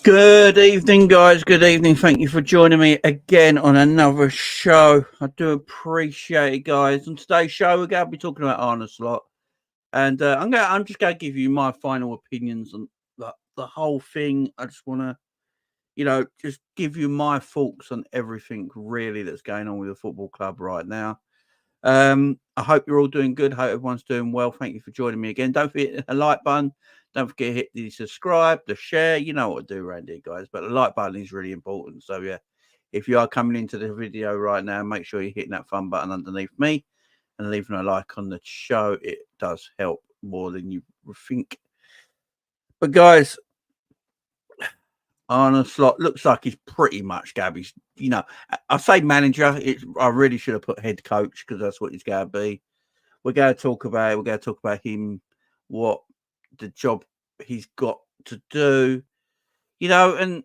Good evening, guys. Good evening. Thank you for joining me again on another show. I do appreciate it, guys. On today's show, we're going to be talking about Arne Slot, and I'm just going to give you my final opinions on the whole thing. I just want to, just give you my thoughts on everything really that's going on with the football club right now. I hope you're all doing good. Hope everyone's doing well. Thank you for joining me again. Don't forget a like button. Don't forget to hit the subscribe, the share. You know what to do around here, guys. But the like button is really important. So yeah, if you are coming into the video right now, make sure you're hitting that fun button underneath me and leaving a like on the show. It does help more than you think. But guys, Arne Slot looks like he's pretty much Gabby's. I say manager. I really should have put head coach because that's what he's going to be. We're going to talk about it. We're going to talk about him, what the job he's got to do. And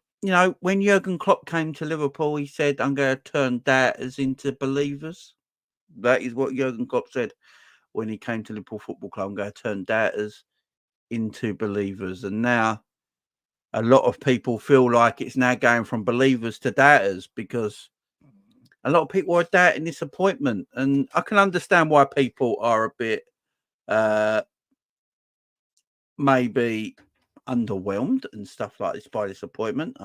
when Jurgen Klopp came to Liverpool, he said, "I'm going to turn doubters into believers." That is what Jurgen Klopp said when he came to Liverpool Football Club. I'm going to turn doubters into believers, and now a lot of people feel like it's now going from believers to doubters because a lot of people are doubting this appointment. And I can understand why people are a bit maybe underwhelmed and stuff like this by this appointment.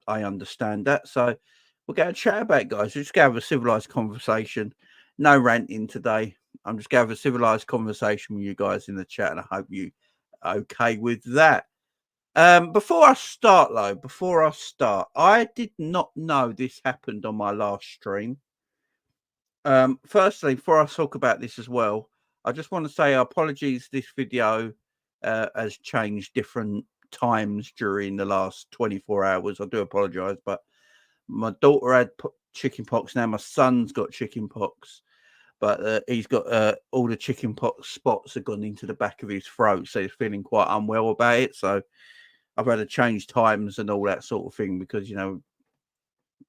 I understand that. So we're going to chat about it, guys. We're just going to have a civilized conversation. No ranting today. I'm just going to have a civilized conversation with you guys in the chat, and I hope you are okay with that. Before I start, I did not know this happened on my last stream. Firstly, before I talk about this as well, I just want to say apologies. This video has changed different times during the last 24 hours. I do apologize, but my daughter had chicken pox. Now my son's got chicken pox, but he's got all the chicken pox spots have gone into the back of his throat, so he's feeling quite unwell about it. So I've had to change times and all that sort of thing because,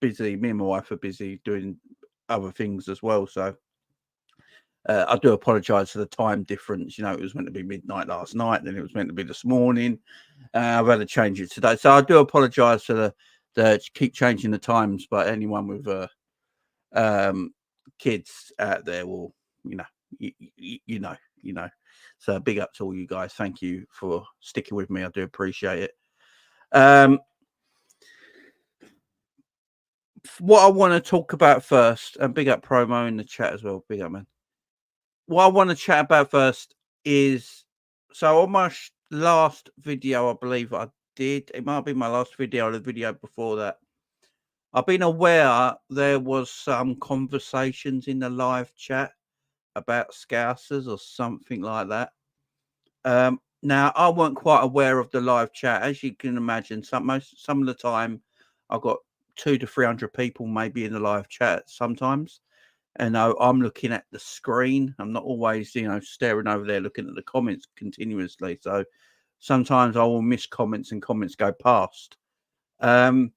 busy. Me and my wife are busy doing other things as well. So I do apologise for the time difference. It was meant to be midnight last night, then it was meant to be this morning. I've had to change it today. So I do apologise for the keep changing the times, but anyone with kids out there will, you know. So big up to all you guys. Thank you for sticking with me. I do appreciate it. What I want to talk about first, and big up promo in the chat as well. Big up, man. What I want to chat about first is, so on my last video, I believe I did, it might be my last video or the video before that, I've been aware there was some conversations in the live chat about Scousers or something like that. Now, I weren't quite aware of the live chat. As you can imagine, some of the time I've got 200 to 300 people maybe in the live chat sometimes. And I'm looking at the screen. I'm not always, staring over there looking at the comments continuously. So sometimes I will miss comments and comments go past. But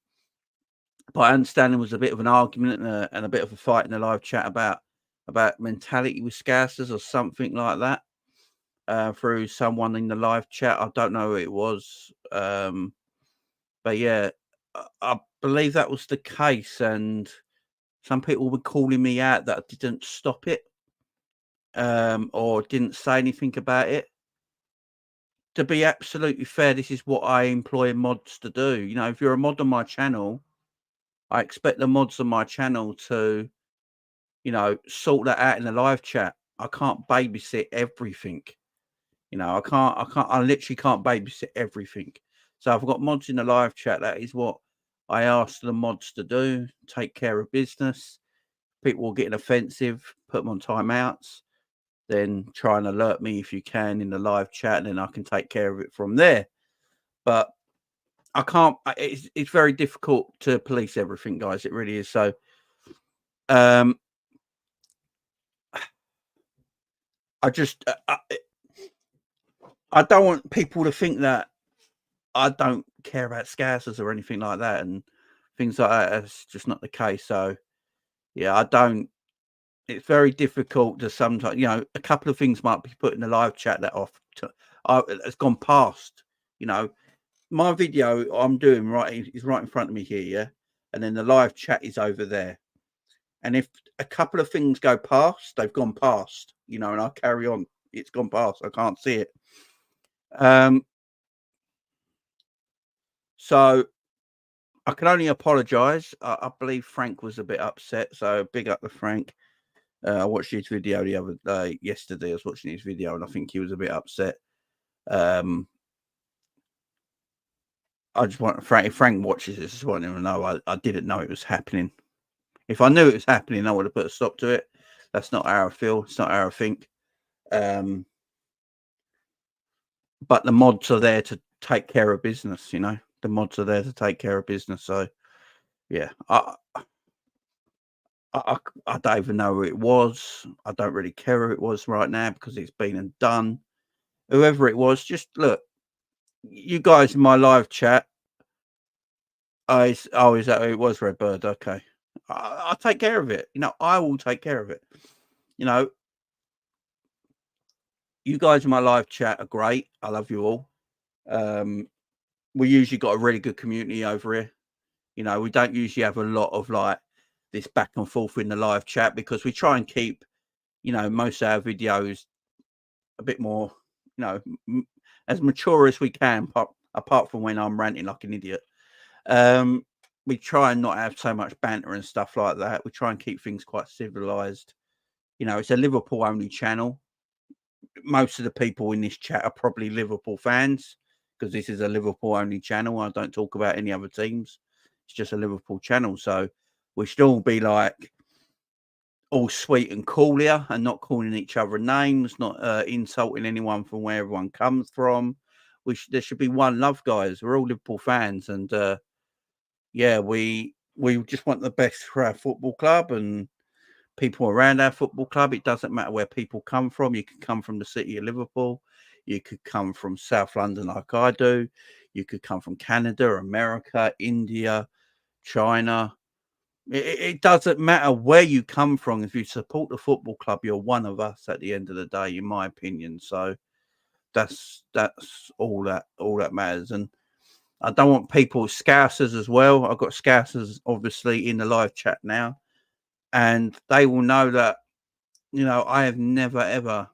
I understand there was a bit of an argument and a bit of a fight in the live chat about mentality with Scousers or something like that through someone in the live chat. I don't know who it was. But yeah, I believe that was the case. And some people were calling me out that I didn't stop it or didn't say anything about it. To be absolutely fair, this is what I employ mods to do. If you're a mod on my channel, I expect the mods on my channel to, sort that out in the live chat. I can't babysit everything. I literally can't babysit everything. So I've got mods in the live chat. That is what I ask the mods to do. Take care of business. People getting offensive, put them on timeouts, then try and alert me if you can in the live chat, and then I can take care of it from there. But I can't. It's very difficult to police everything, guys. It really is. So, I just I don't want people to think that I don't care about Scousers or anything like that and things like that. That's just not the case. So, yeah, I don't. It's very difficult to sometimes, a couple of things might be put in the live chat that it's gone past, my video I'm doing is right in front of me here, yeah, and then the live chat is over there. And if a couple of things go past, they've gone past, and I carry on. It's gone past. I can't see it. So I can only apologise. I believe Frank was a bit upset, so big up to Frank. I watched his video the other day, yesterday. I was watching his video, and I think he was a bit upset. I just want Frank. If Frank watches this, I just want him to know I didn't know it was happening. If I knew it was happening, I would have put a stop to it. That's not how I feel. It's not how I think. But the mods are there to take care of business. The mods are there to take care of business. So yeah, I don't even know who it was. I don't really care who it was right now because it's been and done. Whoever it was, just look. You guys in my live chat. Is that who it was, Redbird? Okay. I'll take care of it. I will take care of it. You guys in my live chat are great. I love you all. We usually got a really good community over here. We don't usually have a lot of like this back and forth in the live chat because we try and keep, most of our videos a bit more, as mature as we can, apart from when I'm ranting like an idiot. We try and not have so much banter and stuff like that. We try and keep things quite civilized. It's a Liverpool only channel. Most of the people in this chat are probably Liverpool fans because this is a Liverpool only channel. I don't talk about any other teams. It's just a Liverpool channel. So we should all be like all sweet and cool here and not calling each other names, not insulting anyone from where everyone comes from. There should be one love, guys. We're all Liverpool fans, and yeah, we just want the best for our football club and people around our football club. It doesn't matter where people come from. You could come from the city of Liverpool. You could come from South London like I do. You could come from Canada, America, India, China. It doesn't matter where you come from. If you support the football club, you're one of us at the end of the day, in my opinion. So that's all that matters. And I don't want people Scousers as well. I've got Scousers obviously in the live chat now, and they will know that I have never ever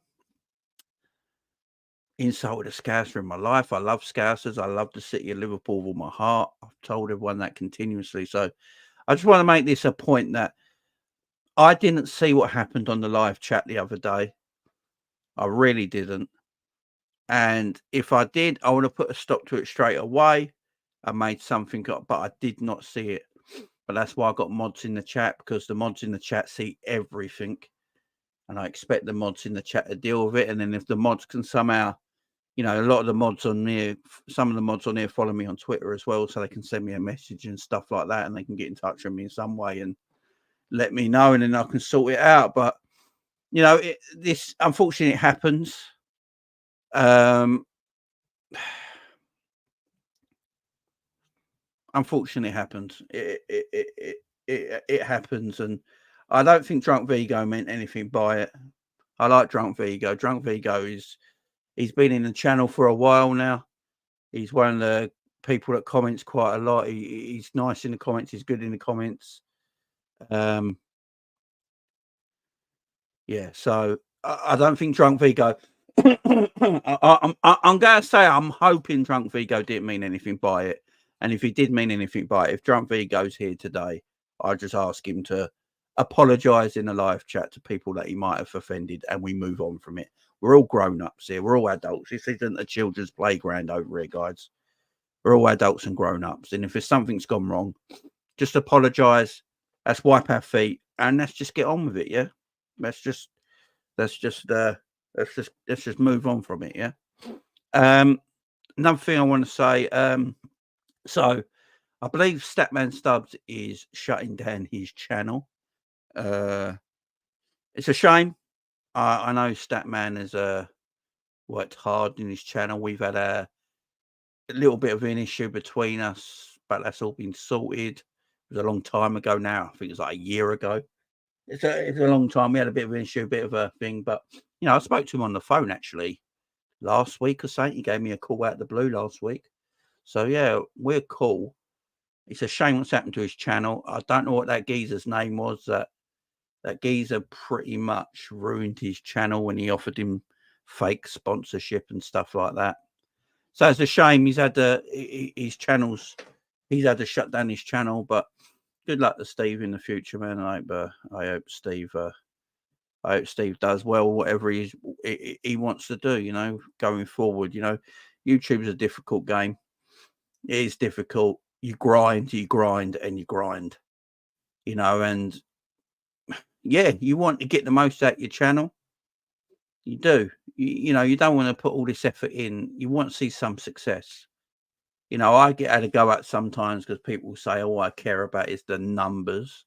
insulted a Scouser in my life. I love Scousers. I love the city of Liverpool with all my heart. I've told everyone that continuously. So I just want to make this a point that I didn't see what happened on the live chat the other day. I really didn't. And if I did, I would have put a stop to it straight away. I made something up, but I did not see it. But that's why I got mods in the chat, because the mods in the chat see everything. And I expect the mods in the chat to deal with it. And then if the mods can somehow, a lot of the mods on there, some of the mods on there follow me on Twitter as well, so they can send me a message and stuff like that, and they can get in touch with me in some way and let me know, and then I can sort it out. But this unfortunately happens. Unfortunately, it happens. It happens, and I don't think Drunk Vigo meant anything by it. I like Drunk Vigo. Drunk Vigo he's been in the channel for a while now. He's one of the people that comments quite a lot. He's nice in the comments. He's good in the comments. Yeah, so I don't think Drunk Vigo. I'm going to say I'm hoping Drunk Vigo didn't mean anything by it. And if he did mean anything by it, if Drunk Vigo's here today, I'll just ask him to apologise in a live chat to people that he might have offended, and we move on from it. We're all grown-ups here. We're all adults. This isn't a children's playground over here, guys. We're all adults and grown-ups. And if there's something's gone wrong, just apologise. Let's wipe our feet and let's just get on with it, yeah? Let's just move on from it, yeah? Another thing I want to say, so I believe Statman Stubbs is shutting down his channel. It's a shame. I know Statman has worked hard in his channel. We've had a little bit of an issue between us, but that's all been sorted. It was a long time ago now. I think it was like a year ago. It's a long time. We had a bit of an issue, a bit of a thing, but I spoke to him on the phone actually last week or something. He gave me a call out of the blue last week. So yeah, we're cool. It's a shame what's happened to his channel. I don't know what that geezer's name was. That geezer pretty much ruined his channel when he offered him fake sponsorship and stuff like that. So it's a shame he's had his channels. He's had to shut down his channel. But good luck to Steve in the future, man. I hope Steve does well, whatever he wants to do. You know, going forward. You know, YouTube's a difficult game. It is difficult. You grind, and you grind. You know, and yeah, you want to get the most out of your channel. You do. You know, you don't want to put all this effort in. You want to see some success. You know, I get had to go out sometimes because people say, all I care about is the numbers,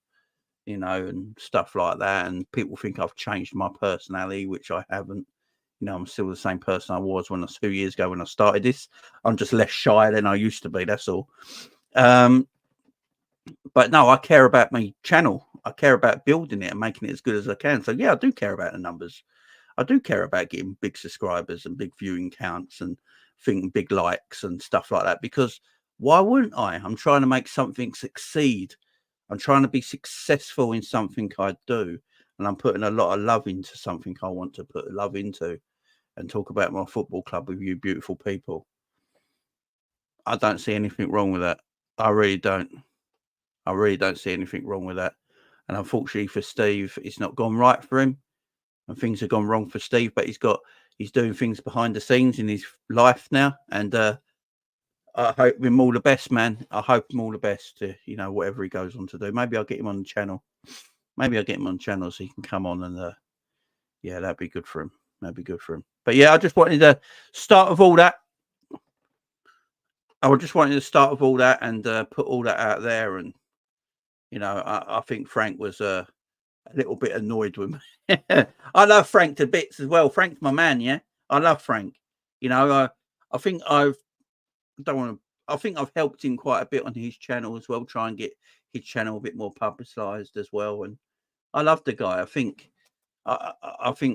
you know, and stuff like that. And people think I've changed my personality, which I haven't. You know, I'm still the same person I was 2 years ago when I started this. I'm just less shy than I used to be. That's all. But no, I care about my channel. I care about building it and making it as good as I can. So yeah, I do care about the numbers. I do care about getting big subscribers and big viewing counts and thinking big likes and stuff like that, because why wouldn't I? I'm trying to make something succeed. I'm trying to be successful in something I do. And I'm putting a lot of love into something I want to put love into and talk about my football club with you beautiful people. I don't see anything wrong with that. I really don't. I really don't see anything wrong with that. And unfortunately for Steve, it's not gone right for him. And things have gone wrong for Steve, but he's doing things behind the scenes in his life now. And I hope him all the best, man. I hope him all the best to, you know, whatever he goes on to do. Maybe I'll get him on the channel. Maybe I'll get him on the channel so he can come on and yeah, that'd be good for him. That'd be good for him. But yeah, I just wanted to start with all that. I just wanted to start with all that and put all that out there. And, you know, I think Frank was a little bit annoyed with me. I love Frank to bits as well. Frank's my man, yeah. I love Frank. You know, I think I think I've helped him quite a bit on his channel as well, try and get his channel a bit more publicised as well. And I love the guy. I think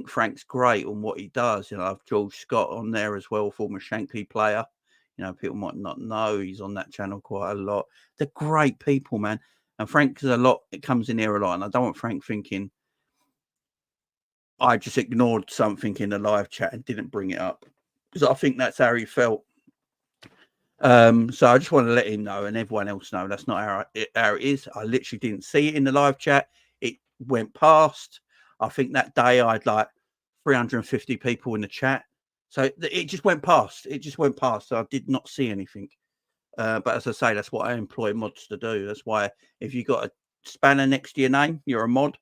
Frank's great on what he does. You know, I've George Scott on there as well, former Shankly player. You know, people might not know he's on that channel quite a lot. They're great people, man. And Frank is a lot. It comes in here a lot, and I don't want Frank thinking I just ignored something in the live chat and didn't bring it up, because I think that's how he felt. So I just want to let him know and everyone else know that's not how it is. I literally didn't see it in the live chat. It went past. I think that day I had like 350 people in the chat. So it just went past. It just went past. So I did not see anything. But as I say, that's what I employ mods to do. That's why if you've got a spanner next to your name, you're a mod.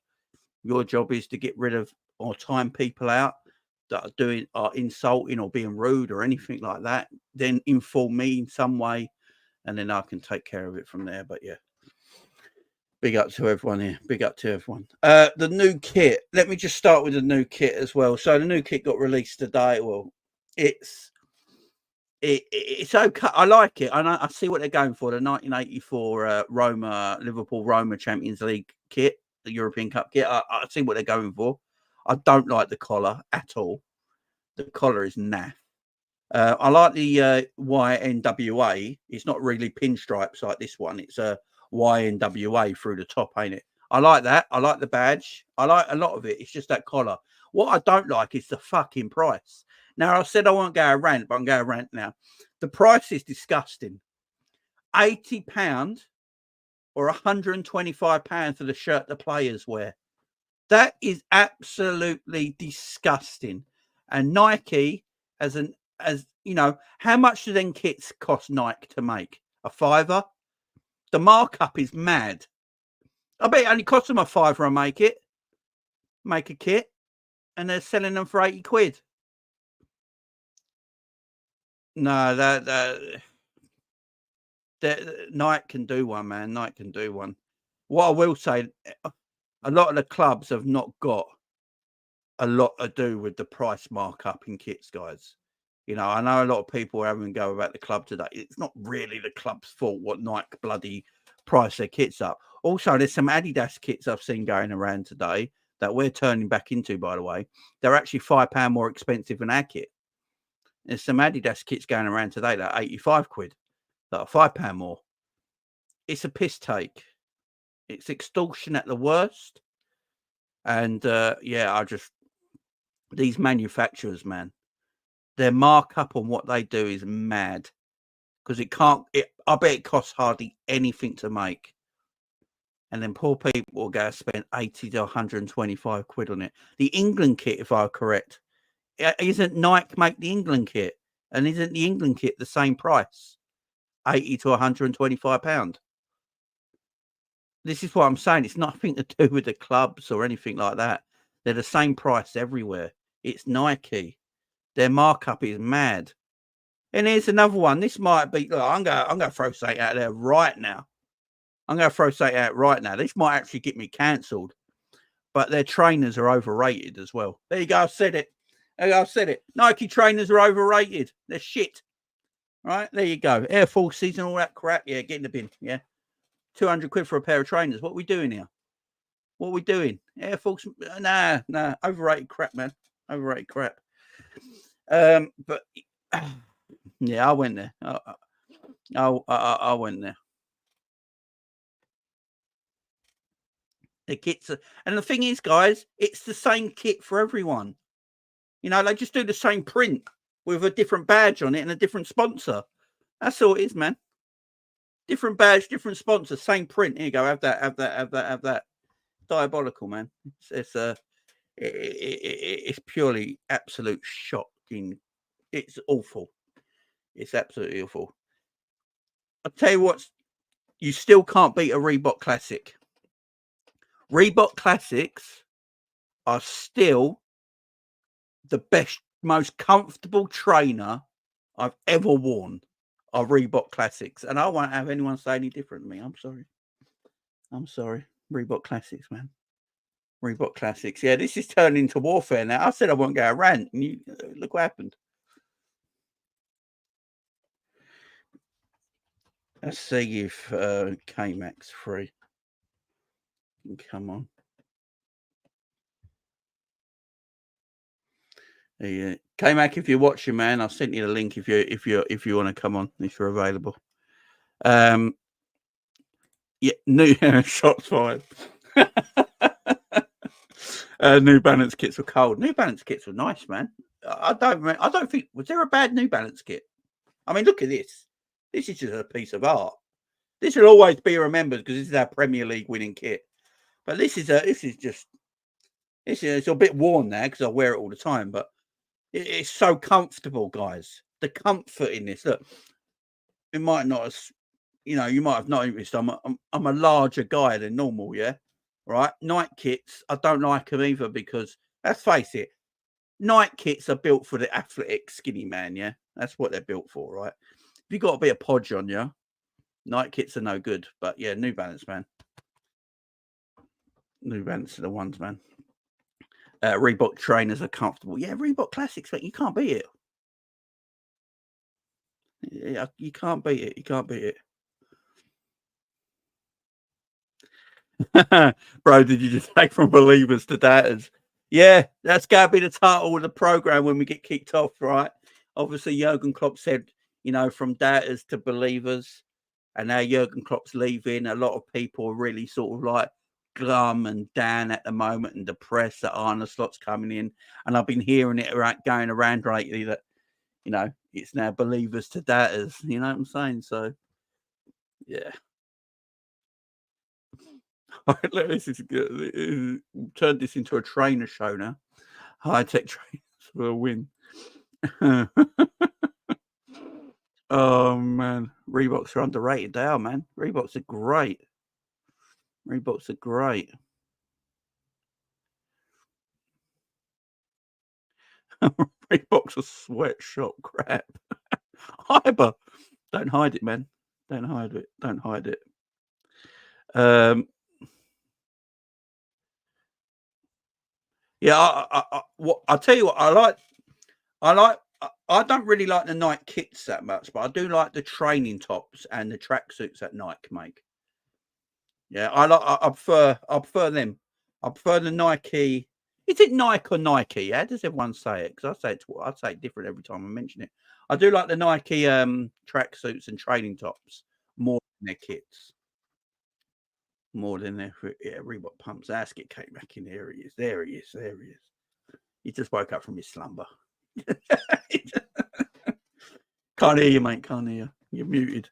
Your job is to get rid of or time people out that are insulting or being rude or anything like that. Then inform me in some way, and then I can take care of it from there. But yeah, big up to everyone here. Big up to everyone. The new kit. Let me just start with the new kit as well. So the new kit got released today. Well, it's okay. I like it. I see what they're going for. The 1984 Liverpool Roma Champions League kit, the European Cup kit. I see what they're going for. I don't like the collar at all. The collar is naff. I like the YNWA. It's not really pinstripes like this one. It's a YNWA through the top, ain't it? I like that. I like the badge. I like a lot of it. It's just that collar. What I don't like is the fucking price. Now, I said I won't go a rant, but I'm going to rant now. The price is disgusting. £80 or £125 for the shirt the players wear. That is absolutely disgusting. And Nike, as you know, how much do then kits cost Nike to make? A £5? The markup is mad. I bet it only costs them a £5 to make a kit, and they're selling them for 80 quid. No, that Nike can do one, man. Nike can do one. What I will say, a lot of the clubs have not got a lot to do with the price markup in kits, guys. You know, I know a lot of people are having a go about the club today. It's not really the club's fault what Nike bloody price their kits up. Also, there's some Adidas kits I've seen going around today that we're turning back into, by the way. They're actually £5 more expensive than our kit. There's some Adidas kits going around today that are 85 quid. like £5 more. It's a piss take. It's extortion at the worst. And yeah, these manufacturers, man, their markup on what they do is mad, because I bet it costs hardly anything to make. And then poor people will go spend 80 to 125 quid on it. The England kit, if I'm correct, isn't Nike make the England kit? And isn't the England kit the same price? 80 to 125 pounds. This is what I'm saying. It's nothing to do with the clubs or anything like that. They're the same price everywhere. It's Nike. Their markup is mad. And here's another one. This might be, look, I'm going to throw something out there right now. This might actually get me cancelled. But their trainers are overrated as well. There you go. I've said it. Nike trainers are overrated. They're shit. Right? There you go. Air Forces and all that crap. Yeah, get in the bin. Yeah. 200 quid for a pair of trainers. What are we doing here? Air Force? Nah. Overrated crap, man. Overrated crap. But yeah, I went there. I went there. The kits and the thing is, guys, it's the same kit for everyone. You know, they just do the same print with a different badge on it and a different sponsor. That's all it is, man. Different badge, different sponsor, same print. Here you go. Have that. Diabolical, man. It's purely absolute shocking. It's awful. It's absolutely awful. I'll tell you what, you still can't beat a Reebok Classic. Reebok Classics are still the best, most comfortable trainer I've ever worn. Are Reebok Classics, and I won't have anyone say any different to me. I'm sorry. Reebok Classics, man. Reebok Classics. Yeah, this is turning into warfare now. I said I won't go a rant, and you look what happened. Let's see if K-Mac's free. Come on. Yeah. K-Mac, if you're watching, man, I've sent you the link if you want to come on, if you're available. Yeah, new shots fired. New Balance kits were cold. New Balance kits were nice, man. I don't think, was there a bad New Balance kit? I mean, look at this. This is just a piece of art. This will always be remembered because this is our Premier League winning kit. But it's a bit worn now because I wear it all the time. But it's so comfortable, guys. The comfort in this. Look, it might not have, you might have noticed I'm a larger guy than normal, yeah? Right? Night kits, I don't like them either because, let's face it, night kits are built for the athletic skinny man, yeah? That's what they're built for, right? If you've got a bit of podge on you, night kits are no good. But yeah, New Balance, man. New Balance are the ones, man. Reebok trainers are comfortable. Yeah, Reebok Classics, man. You can't beat it. Yeah, you can't beat it. Bro, did you just take from believers to doubters? Yeah, that's going to be the title of the program when we get kicked off, right? Obviously, Jurgen Klopp said, from doubters to believers. And now Jurgen Klopp's leaving. A lot of people are really sort of like glum and down at the moment and depressed that Arne Slot's coming in. And I've been hearing it going around lately that, it's now believers to doubters. You know what I'm saying? So, yeah. Let's turn this into a trainer show now. High-tech trainers for a win. Oh, man. Reeboks are underrated. They are, man. Reeboks are great. Reeboks are sweatshop crap. Hyper. Don't hide it, man. Don't hide it. Yeah, I'll tell you what I don't really like the Nike kits that much, but I do like the training tops and the tracksuits that Nike make. Yeah, I prefer them. I prefer the Nike Is it Nike or Nike? How does everyone say it? Because I say it different every time I mention it. I do like the Nike tracksuits and training tops more than their kits. More than their Reebok pumps. Let's get Kate back in. There he is. There he is. There he is. He just woke up from his slumber. Can't hear you, mate. Can't hear you. You're muted.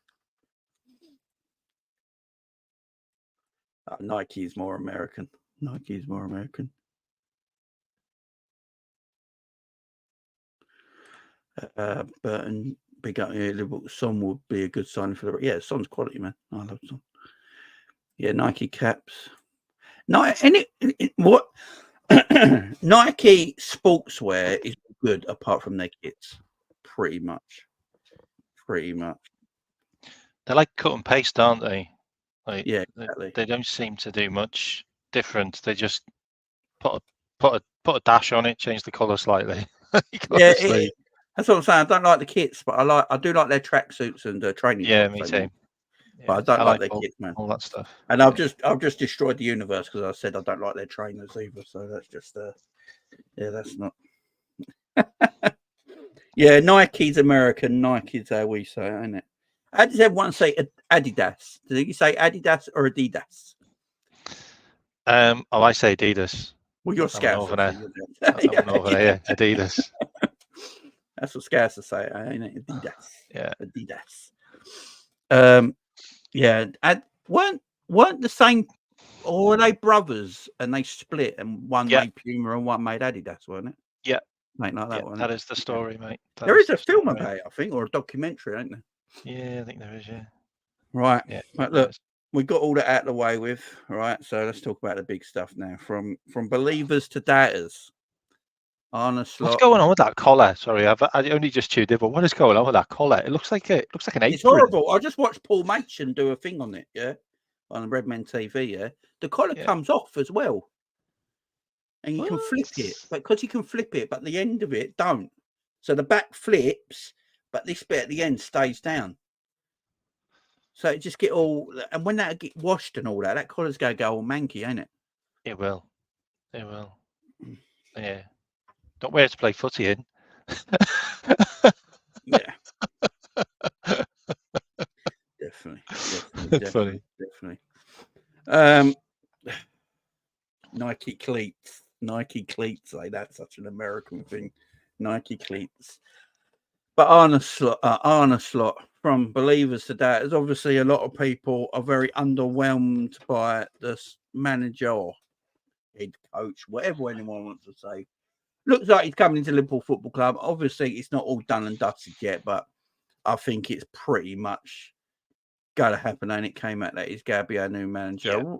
Nike is more American. Nike is more American. Burton, big up here. Son would be a good sign for the. Yeah, Son's quality, man. I love Son. Yeah, Nike caps. No, what Nike sportswear is good apart from their kits. Pretty much. They're like cut and paste, aren't they? Like, yeah, exactly. They don't seem to do much different. They just put a dash on it, change the colour slightly. Yeah, that's what I'm saying. I don't like the kits, but I do like their tracksuits and training. Yeah, me too. But I don't like their kits, man. All that stuff. And I've just destroyed the universe because I said I don't like their trainers either. So that's just yeah, that's not. Yeah, Nike's American. Nike's how we say it, isn't it? How does everyone say Adidas? Do you say Adidas or Adidas? I say Adidas. Well, you're Scouts. Yeah, Adidas. That's what Scouts say, ain't it? Adidas. Yeah. Adidas. Yeah. Weren't the same, or were they brothers and they split and one made Puma and one made Adidas, weren't it? Yeah. Mate, like that one. That is the story, mate. There is a film about it, I think, or a documentary, ain't there? Yeah, I think there is, yeah. Right. Yeah. But look, we got all that out of the way with, right? So let's talk about the big stuff now. From believers to doubters. Arne Slot. What's going on with that collar? Sorry, I only just tuned in, but what is going on with that collar? It looks like an apron. It's horrible. I just watched Paul Machin do a thing on it, yeah, on Redmen TV, yeah. The collar comes off as well. And you can flip it, but because you can flip it, but the end of it don't. So the back flips, but this bit at the end stays down. So it just get all, and when that get washed and all that, that collar's going to go all manky, ain't it? It will. It will. Yeah. Don't wear it to play footy in. Yeah. Definitely. Nike cleats. Like that's such an American thing. Nike cleats. But Arne Slot, from believers to doubters, obviously a lot of people are very underwhelmed by this manager or head coach, whatever anyone wants to say. Looks like he's coming into Liverpool Football Club. Obviously, it's not all done and dusted yet, but I think it's pretty much going to happen. And it came out that he's going to be our new manager. Yeah.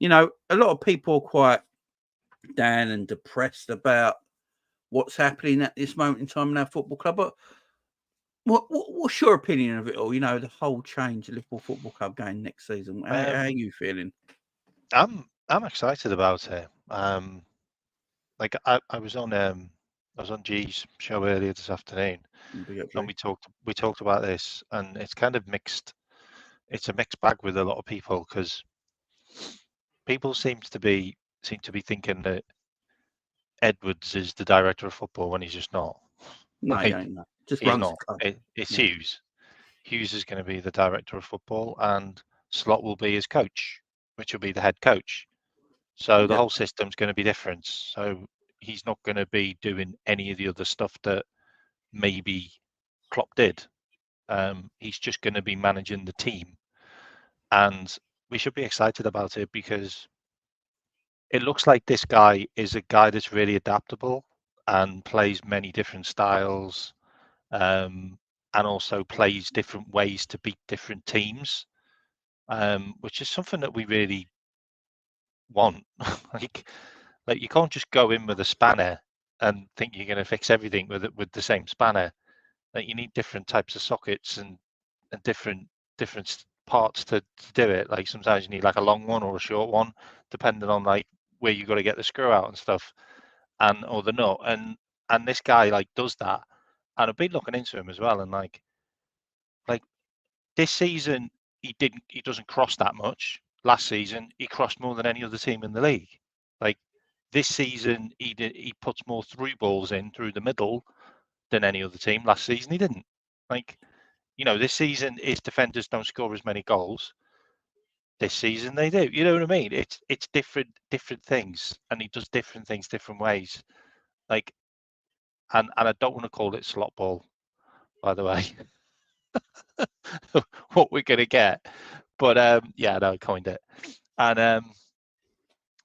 You know, a lot of people are quite down and depressed about what's happening at this moment in time in our football club. But what's your opinion of it all? You know, the whole change of Liverpool Football Club going next season. How are you feeling? I'm excited about it. Like I was on G's show earlier this afternoon, and we talked about this, and it's kind of mixed. It's a mixed bag with a lot of people because people seem to be thinking that Edwards is the director of football when he's just not. No, he ain't. Just he's runs not. It's Hughes. Hughes is going to be the director of football, and Slot will be his coach, which will be the head coach. So the whole system's going to be different. So he's not going to be doing any of the other stuff that maybe Klopp did. He's just going to be managing the team. And we should be excited about it because it looks like this guy is a guy that's really adaptable and plays many different styles, and also plays different ways to beat different teams, which is something that we really want. like you can't just go in with a spanner and think you're going to fix everything with the same spanner. Like you need different types of sockets and different parts to do it. Like sometimes you need like a long one or a short one, depending on like where you got to get the screw out and stuff, or the nut. And this guy like does that. And I've been looking into him as well, and like this season he doesn't cross that much. Last season he crossed more than any other team in the league. Like this season he puts more through balls in through the middle than any other team. Last season he didn't. Like, this season his defenders don't score as many goals. This season they do. You know what I mean? It's different things, and he does different things different ways. Like, and I don't want to call it slot ball, by the way. What we're gonna get, but yeah, no, I coined it, and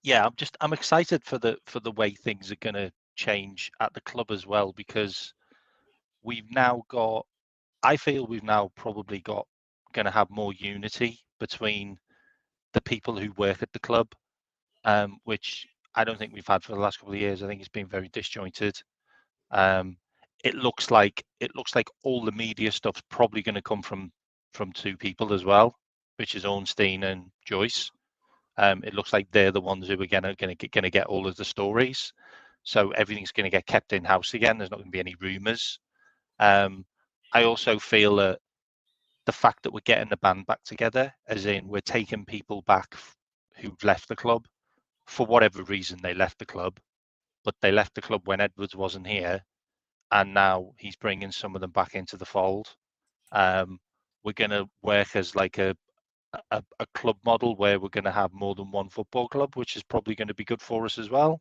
yeah, I'm excited for the way things are gonna change at the club as well, because I feel we've now probably gonna have more unity between the people who work at the club, which I don't think we've had for the last couple of years. I think it's been very disjointed. It looks like all the media stuff's probably going to come from two people as well, which is Ornstein and Joyce. It looks like they're the ones who are going to get all of the stories. So everything's going to get kept in house again. There's not going to be any rumours. I also feel that the fact that we're getting the band back together, as in we're taking people back who've left the club for whatever reason they left the club, but they left the club when Edwards wasn't here, and now he's bringing some of them back into the fold. We're going to work as like a club model where we're going to have more than one football club, which is probably going to be good for us as well.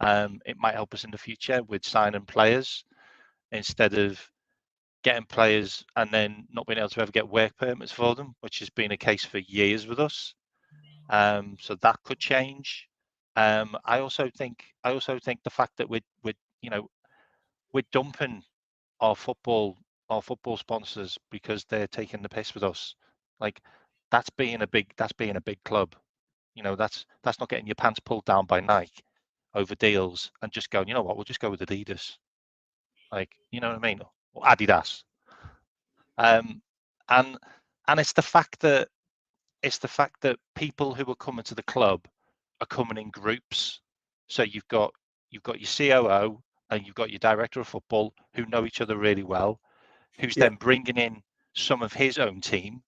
It might help us in the future with signing players instead of getting players and then not being able to ever get work permits for them, which has been a case for years with us. So that could change. I also think the fact that we're dumping our football sponsors because they're taking the piss with us. Like, that's being a big club. That's not getting your pants pulled down by Nike over deals and just going, you know what, we'll just go with Adidas. Like, you know what I mean? Or Adidas. And it's the fact that people who are coming to the club are coming in groups. So you've got your COO and you've got your director of football who know each other really well, who's then bringing in some of his own team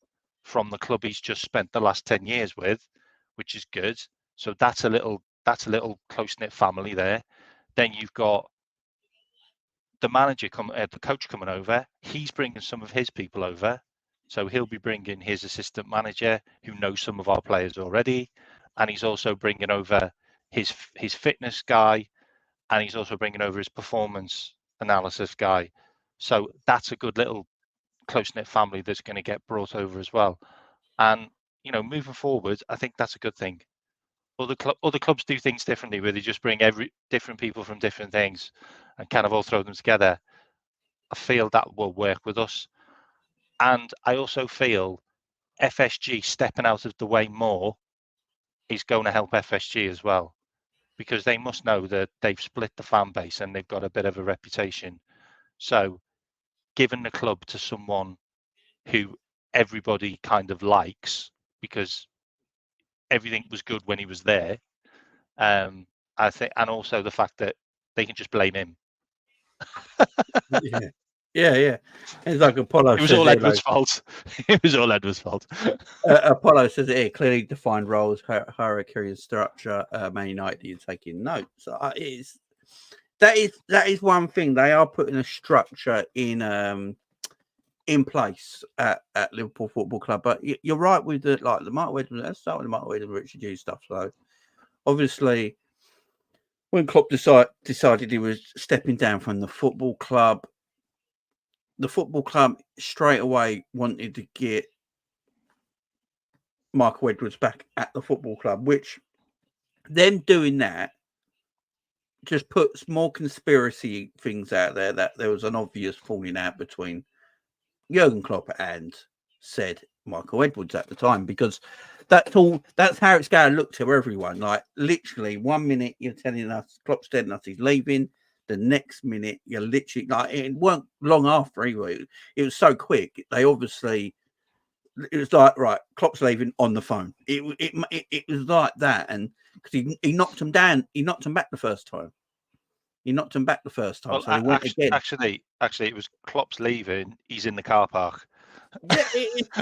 from the club he's just spent the last 10 years with, which is good. So that's a little close-knit family there. Then you've got the manager the coach coming over. He's bringing some of his people over. So he'll be bringing his assistant manager who knows some of our players already. And he's also bringing over his fitness guy. And he's also bringing over his performance analysis guy. So that's a good little close-knit family that's going to get brought over as well. And, moving forward, I think that's a good thing. Other clubs do things differently, where they just bring different people from different things and kind of all throw them together. I feel that will work with us. And I also feel FSG stepping out of the way more is going to help FSG as well, because they must know that they've split the fan base and they've got a bit of a reputation. So giving the club to someone who everybody kind of likes because everything was good when he was there, I think, and also the fact that they can just blame him. Yeah. It's like Apollo. It was all Edward's fault. It was all Edward's fault. Apollo says it here, clearly defined roles, hierarchy and structure. Man United, you're taking notes. That is one thing. They are putting a structure in place at Liverpool Football Club. But you're right with the Mark Edwards. Let's start with the Mark Edwards, Richard Hughes stuff. So obviously, when Klopp decided he was stepping down from the football club straight away wanted to get Michael Edwards back at the football club, which them doing that just puts more conspiracy things out there that there was an obvious falling out between Jurgen Klopp and said Michael Edwards at the time, because that's how it's going to look to everyone. Like, literally 1 minute you're telling us Klopp's telling us he's leaving, the next minute you're literally like, it weren't long after either. It was so quick. They obviously, it was like, right, Klopp's leaving on the phone. It was like that, and because he knocked him down, he knocked him back the first time. Well, so he went again. Actually, it was Klopp's leaving. He's in the car park.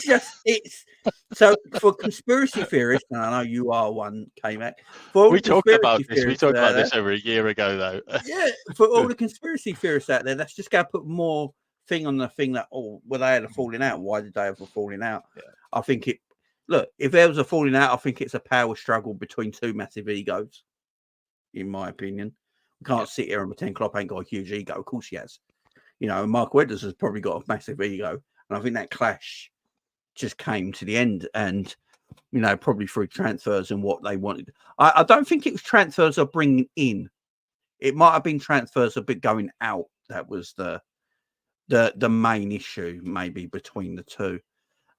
Yeah, it's so for conspiracy theorists, and I know you are one, K-Mac. For all We the talked conspiracy about this. We theorists talked out about there, this over a year ago, though. yeah, for all the conspiracy theorists out there, let's just go put more thing on the thing that well, they had a falling out. Why did they have a falling out? Yeah. I think if there was a falling out, I think it's a power struggle between two massive egos, in my opinion. We can't sit here and pretend Klopp ain't got a huge ego. Of course he has. Mark Edwards has probably got a massive ego. And I think that clash just came to the end, and probably through transfers and what they wanted. I don't think it was transfers of bringing in. It might have been transfers of going out. That was the main issue, maybe between the two.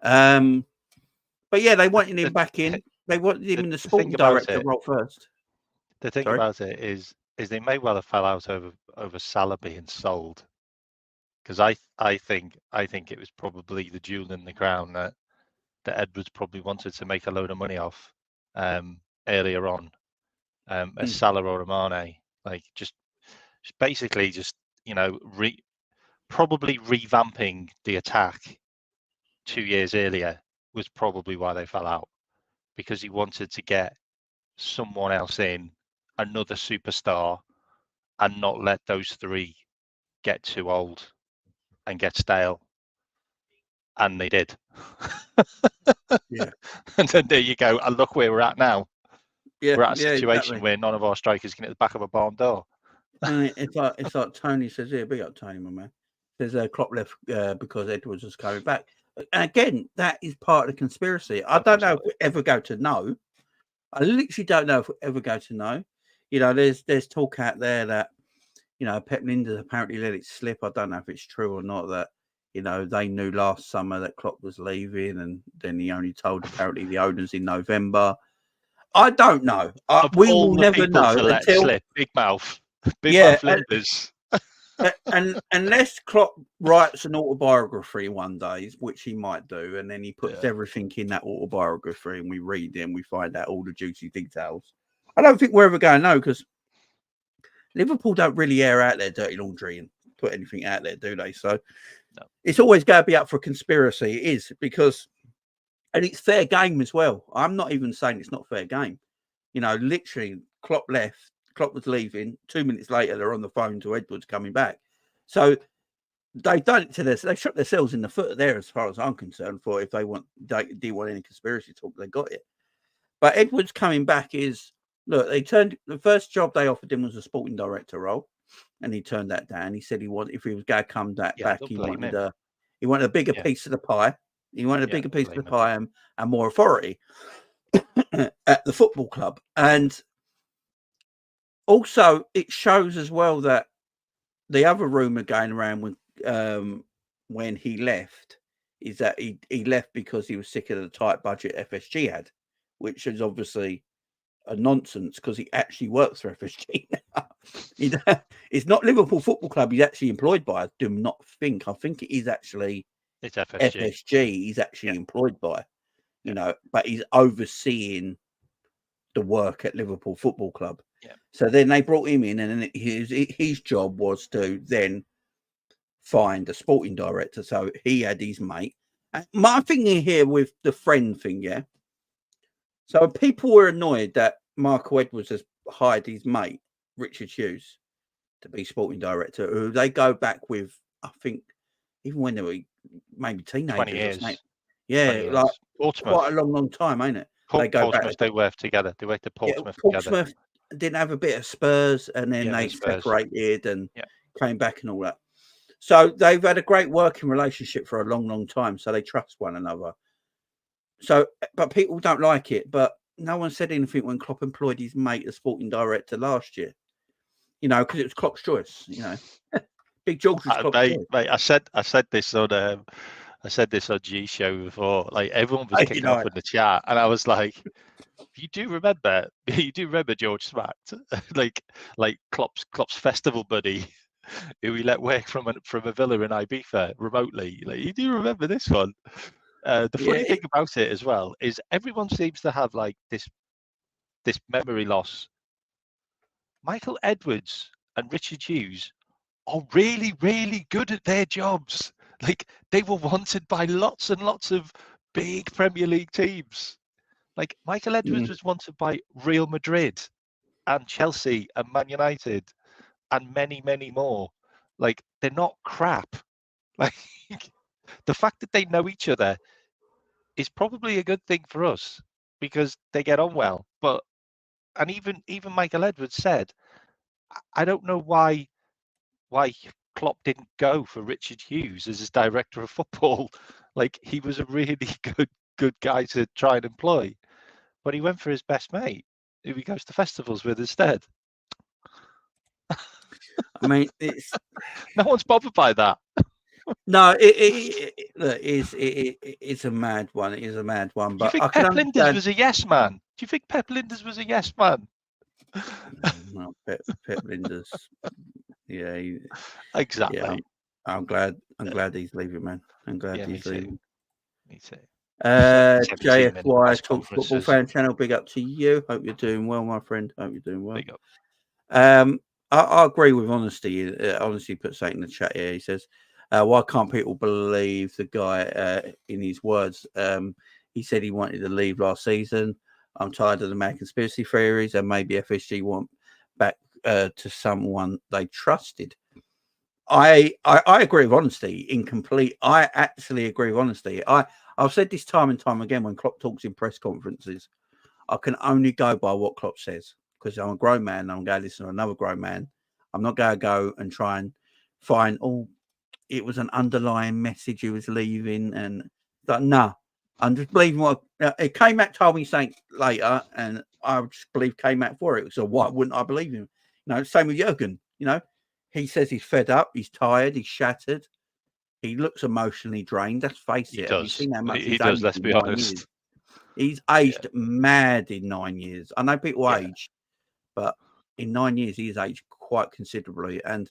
But yeah, they wanted him back in. They wanted him in the sporting director role first. The thing about it is they may well have fell out over Salah being sold, because I think it was probably the jewel in the crown that Edwards probably wanted to make a load of money off earlier on, as Salah or Mane, like just basically probably revamping the attack 2 years earlier was probably why they fell out, because he wanted to get someone else in, another superstar, and not let those three get too old and get stale. And they did. Yeah. And then there you go. And look where we're at now. Yeah, we're at a situation exactly. where none of our strikers can hit the back of a barn door. And it's like Tony says here, big up Tony, my man. Says Klopp left because Edwards was coming back. And again, that is part of the conspiracy. I don't know if we ever go to know. I literally don't know if we ever go to know. There's talk out there that Pep Linders apparently let it slip. I don't know if it's true or not that they knew last summer that Klopp was leaving, and then he only told apparently the owners in November. I don't know. We will never know until slip. Big mouth Linders. And unless Klopp writes an autobiography one day, which he might do, and then he puts everything in that autobiography, and we read it and we find out all the juicy details. I don't think we're ever going to know, because Liverpool don't really air out their dirty laundry and put anything out there, do they? So it's always going to be up for conspiracy. It is, and it's fair game as well. I'm not even saying it's not fair game. Literally, Klopp left. Klopp was leaving. 2 minutes later, they're on the phone to Edwards coming back. So they've done it to this. They shot themselves in the foot there, as far as I'm concerned. For if they do want any conspiracy talk, they got it. But Edwards coming back is, look, the first job they offered him was a sporting director role, and he turned that down. He said if he was going to come back, he wanted a bigger piece of the pie. He wanted a bigger piece of the pie and more authority at the football club. And also, it shows as well that the other rumor going around when he left is that he left because he was sick of the tight budget FSG had, which is obviously a nonsense, because he actually works for FSG now. It's not Liverpool Football Club he's actually employed by. I do not think. I think it is actually it's FSG. He's actually employed by, but he's overseeing the work at Liverpool Football Club. Yeah. So then they brought him in, and then his job was to then find a sporting director. So he had his mate. My thing here with the friend thing, yeah. So people were annoyed that Michael Edwards has hired his mate, Richard Hughes, to be sporting director, who they go back with, I think, even when they were maybe teenagers. 20 years. Yeah, like quite a long time, ain't it? They go back. They worked together. They went to Portsmouth together. Portsmouth didn't have a bit of Spurs, and then they separated and came back and all that. So they've had a great working relationship for a long, long time. So they trust one another. So, but people don't like it. But no one said anything when Klopp employed his mate as sporting director last year. Because it was Klopp's choice. Big George was Klopp's choice. Mate, I said this on G Show before. Like, everyone was kicking off in the chat, and I was like, you do remember George Smacked, like Klopp's festival buddy, who he let work from a villa in Ibiza remotely. Like, you do remember this one. The funny thing about it as well is everyone seems to have like this memory loss. Michael Edwards and Richard Hughes are really, really good at their jobs. Like, they were wanted by lots and lots of big Premier League teams. Like, Michael Edwards was wanted by Real Madrid and Chelsea and Man United and many, many more. Like, they're not crap. Like, the fact that they know each other is probably a good thing for us because they get on well. And even Michael Edwards said, I don't know why Klopp didn't go for Richard Hughes as his director of football. Like, he was a really good guy to try and employ, but he went for his best mate, who he goes to festivals with instead. I mean, it's no one's bothered by that. No, it's a mad one. It is a mad one. Do you But think I can Pep Linders understand. was a yes man? Do you think Pep Linders was a yes man? Well, Pep Linders. Yeah, Exactly. yeah. I'm glad he's leaving, man. I'm glad Yeah, he's me leaving. too. Me too. JFY Talk Football Fan Channel. Big up to you. Hope you're doing well, my friend. Hope you're doing well. Big up. I agree with Honesty. Honesty put something in the chat here. He says, why can't people believe the guy in his words? He said he wanted to leave last season. I'm tired of the mad conspiracy theories, and maybe FSG want back to someone they trusted. I agree with Honesty. I actually agree with Honesty. I've said this time and time again when Klopp talks in press conferences. I can only go by what Klopp says because I'm a grown man. I'm going to listen to another grown man. I'm not going to go and try and find, it was an underlying message he was leaving. And like, no, I'm just believing what K-Mac told me something later, and I just believe K-Mac for it. So why wouldn't I believe him? Same with Jurgen. He says he's fed up, he's tired, he's shattered. He looks emotionally drained. Let's face it. Have you seen how much he does, let's be honest. Years? He's aged mad in 9 years. I know people age, but in 9 years, he's aged quite considerably. And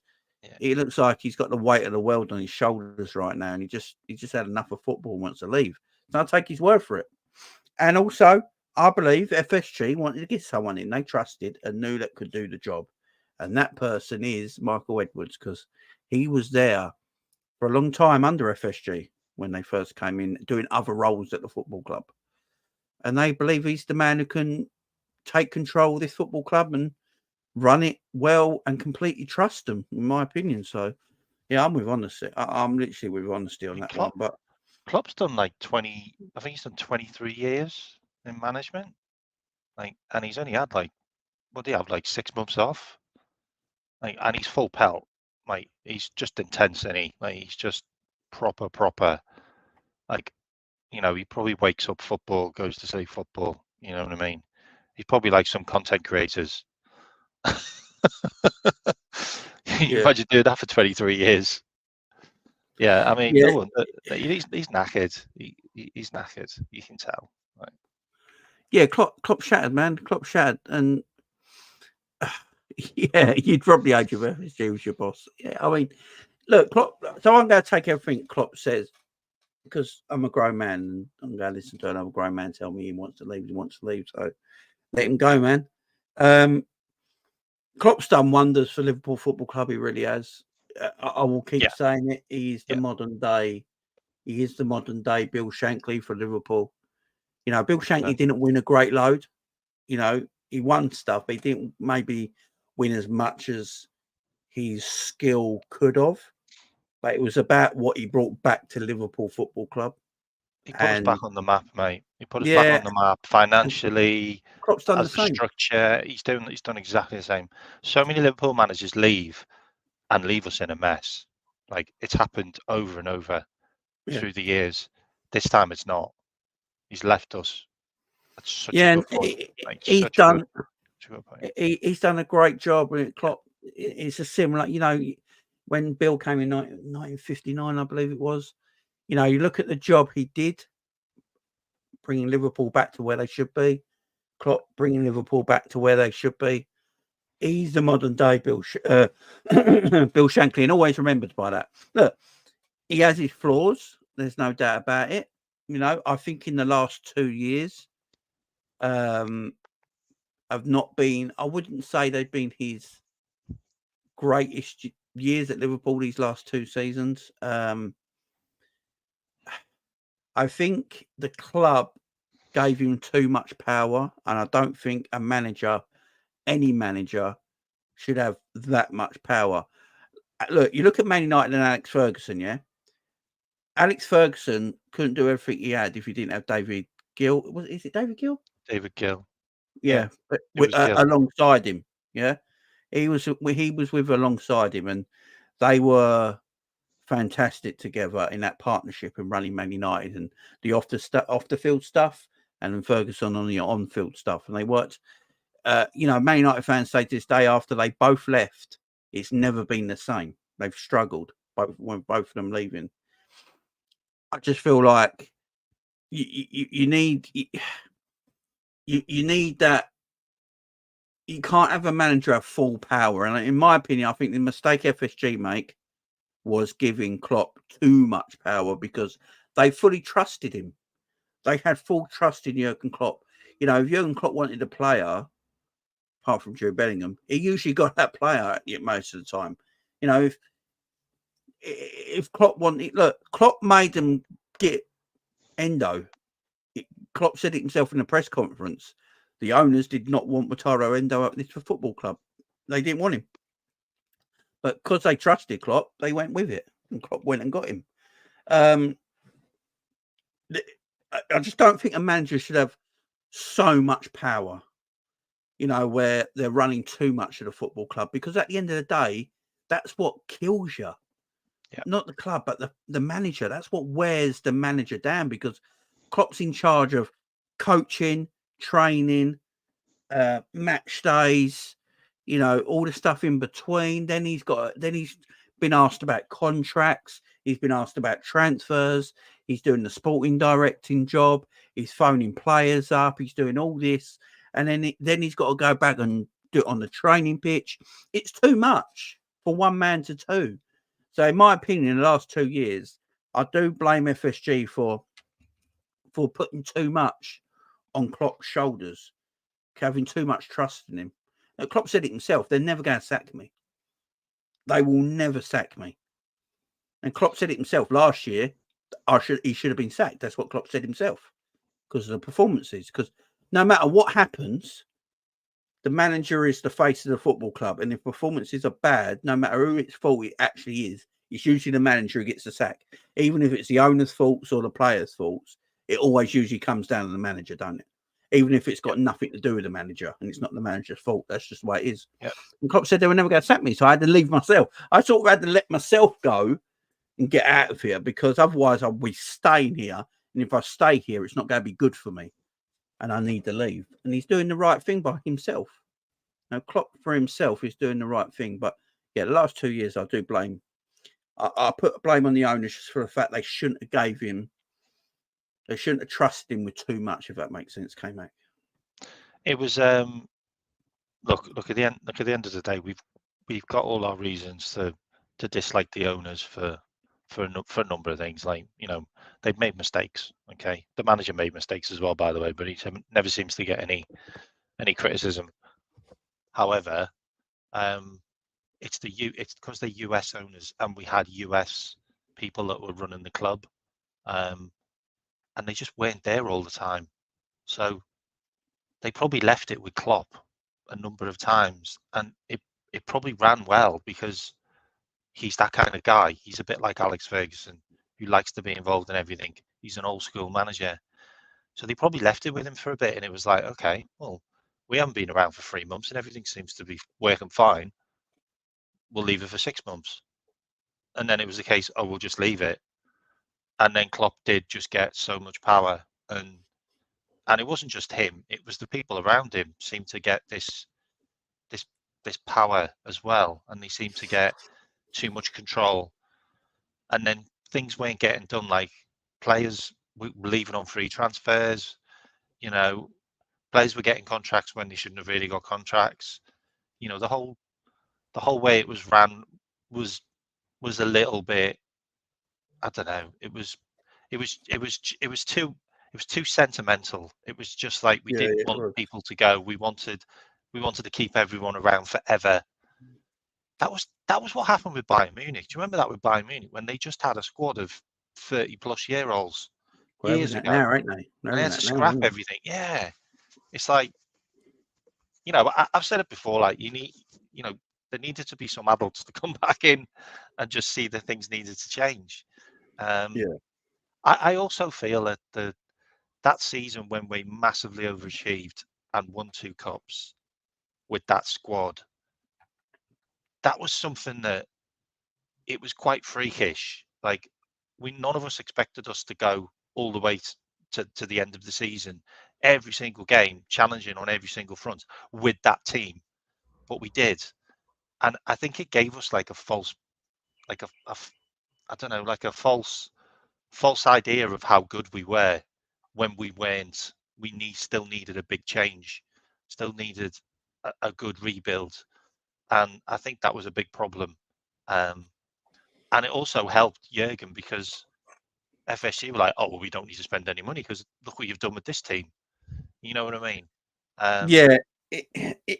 it looks like he's got the weight of the world on his shoulders right now. And he just had enough of football and wants to leave. So I'll take his word for it. And also, I believe FSG wanted to get someone in they trusted and knew that could do the job. And that person is Michael Edwards, because he was there for a long time under FSG when they first came in, doing other roles at the football club. And they believe he's the man who can take control of this football club and run it well and completely trust them, in my opinion. So, yeah, I'm with Honesty. I'm literally with Honesty on that one. But Klopp's done like 20, I think he's done 23 years in management. And he's only had what do you have, 6 months off? And he's full pelt. He's just intense, isn't he? He's just proper. He probably wakes up football, goes to sleep football. You know what I mean? He's probably like some content creators. You imagine doing that for 23 years. Yeah, I mean, no one. He's knackered. He's knackered. You can tell. Right? Yeah, Klopp shattered, man. Klopp shattered, and you'd probably age of FSG was your boss. Yeah, I mean, look, Klopp. So I'm going to take everything Klopp says because I'm a grown man, and I'm going to listen to another grown man tell me he wants to leave. He wants to leave, so let him go, man. Klopp's done wonders for Liverpool Football Club. He really has. I will keep saying it. He is the modern day. He is the modern day Bill Shankly for Liverpool. Bill Shankly didn't win a great load. He won stuff, but he didn't maybe win as much as his skill could have. But it was about what he brought back to Liverpool Football Club. He put us back on the map, mate. He put us back on the map financially, as a structure. He's done exactly the same. So many Liverpool managers leave us in a mess. It's happened over and over through the years. This time it's not. He's left us. That's such a good point. He's done a great job with Klopp. It's a similar, when Bill came in 1959, I believe it was. You look at the job he did, bringing Liverpool back to where they should be. Klopp bringing Liverpool back to where they should be. He's the modern day Bill Shankly, and always remembered by that. Look, he has his flaws. There's no doubt about it. I think in the last 2 years, have not been. I wouldn't say they've been his greatest years at Liverpool these last 2 seasons. I think the club gave him too much power, and I don't think a manager, any manager, should have that much power. Look, you look at Man United and Alex Ferguson, yeah? Alex Ferguson couldn't do everything he had if he didn't have David Gill. Is it David Gill? David Gill. Yeah, but it was Gill. alongside him, yeah? He was with alongside him, and they were fantastic together in that partnership and running Man United and the off the field stuff, and then Ferguson on the on field stuff, and they worked. Man United fans say to this day, after they both left, it's never been the same. They've struggled both of them leaving. I just feel like you need that. You can't have a manager have full power, and in my opinion, I think the mistake FSG make was giving Klopp too much power because they fully trusted him. They had full trust in Jurgen Klopp. You know, if Jurgen Klopp wanted a player, apart from Jude Bellingham, he usually got that player most of the time. You know, if Klopp wanted, look, Klopp made them get Endo. Klopp said it himself in the press conference. The owners did not want Wataru Endo at this football club. They didn't want him. But because they trusted Klopp, they went with it. And Klopp went and got him. I just don't think a manager should have so much power, you know, where they're running too much of the football club. Because at the end of the day, that's what kills you. Yeah. Not the club, but the manager. That's what wears the manager down, because Klopp's in charge of coaching, training, match days, you know, all the stuff in between. Then he's been asked about contracts. He's been asked about transfers. He's doing the sporting directing job. He's phoning players up. He's doing all this. And then he's got to go back and do it on the training pitch. It's too much for one man to do. So in my opinion, in the last 2 years, I do blame FSG for putting too much on Klopp's shoulders, having too much trust in him. Now, Klopp said it himself, they're never going to sack me. They will never sack me. And Klopp said it himself last year, he should have been sacked. That's what Klopp said himself, because of the performances. Because no matter what happens, the manager is the face of the football club. And if performances are bad, no matter who its fault it actually is, it's usually the manager who gets the sack. Even if it's the owner's faults or the player's faults, it always usually comes down to the manager, don't it? Even if it's got nothing to do with the manager and it's not the manager's fault. That's just the way it is. Yep. And Klopp said they were never going to sack me, so I had to leave myself. I sort of had to let myself go and get out of here, because otherwise I'll be staying here. And if I stay here, it's not going to be good for me. And I need to leave. And he's doing the right thing by himself. Now, Klopp for himself is doing the right thing. But yeah, the last 2 years I do blame. I put blame on the owners just for the fact they shouldn't have gave him. They shouldn't have trusted him with too much, if that makes sense, K-Mac. It was look at the end of the day, we've got all our reasons to dislike the owners for a number of things. Like, you know, they've made mistakes. Okay, the manager made mistakes as well, by the way, but he never seems to get any criticism. However, it's because they're US owners, and we had US people that were running the club, and they just weren't there all the time. So they probably left it with Klopp a number of times, and it probably ran well because he's that kind of guy. He's a bit like Alex Ferguson, who likes to be involved in everything. He's an old school manager. So they probably left it with him for a bit, and it was like, okay, well, we haven't been around for 3 months and everything seems to be working fine. We'll leave it for 6 months. And then it was the case, oh, we'll just leave it. And then Klopp did just get so much power, and it wasn't just him, it was the people around him seemed to get this power as well, and they seemed to get too much control, and then things weren't getting done. Like, players were leaving on free transfers, you know, players were getting contracts when they shouldn't have really got contracts. You know, the whole way it was ran was a little bit, I don't know, it was too sentimental. It was just like, we didn't want people to go. We wanted to keep everyone around forever. That was what happened with Bayern Munich. Do you remember that with Bayern Munich, when they just had a squad of 30-plus-year-olds? years that ago, now, ain't they? and they had to scrap everything. Yeah, it's like, you know, I've said it before. Like, you know, there needed to be some adults to come back in and just see that things needed to change. Yeah. I also feel that that season when we massively overachieved and won 2 cups with that squad, that was something that it was quite freakish. Like, none of us expected us to go all the way to the end of the season, every single game, challenging on every single front with that team, but we did, and I think it gave us like a false, like I don't know, like a false idea of how good we were when we weren't. Still needed a big change, still needed a good rebuild, and I think that was a big problem. And it also helped Jurgen because FSG were like, oh, well, we don't need to spend any money because look what you've done with this team. You know what I mean? Yeah.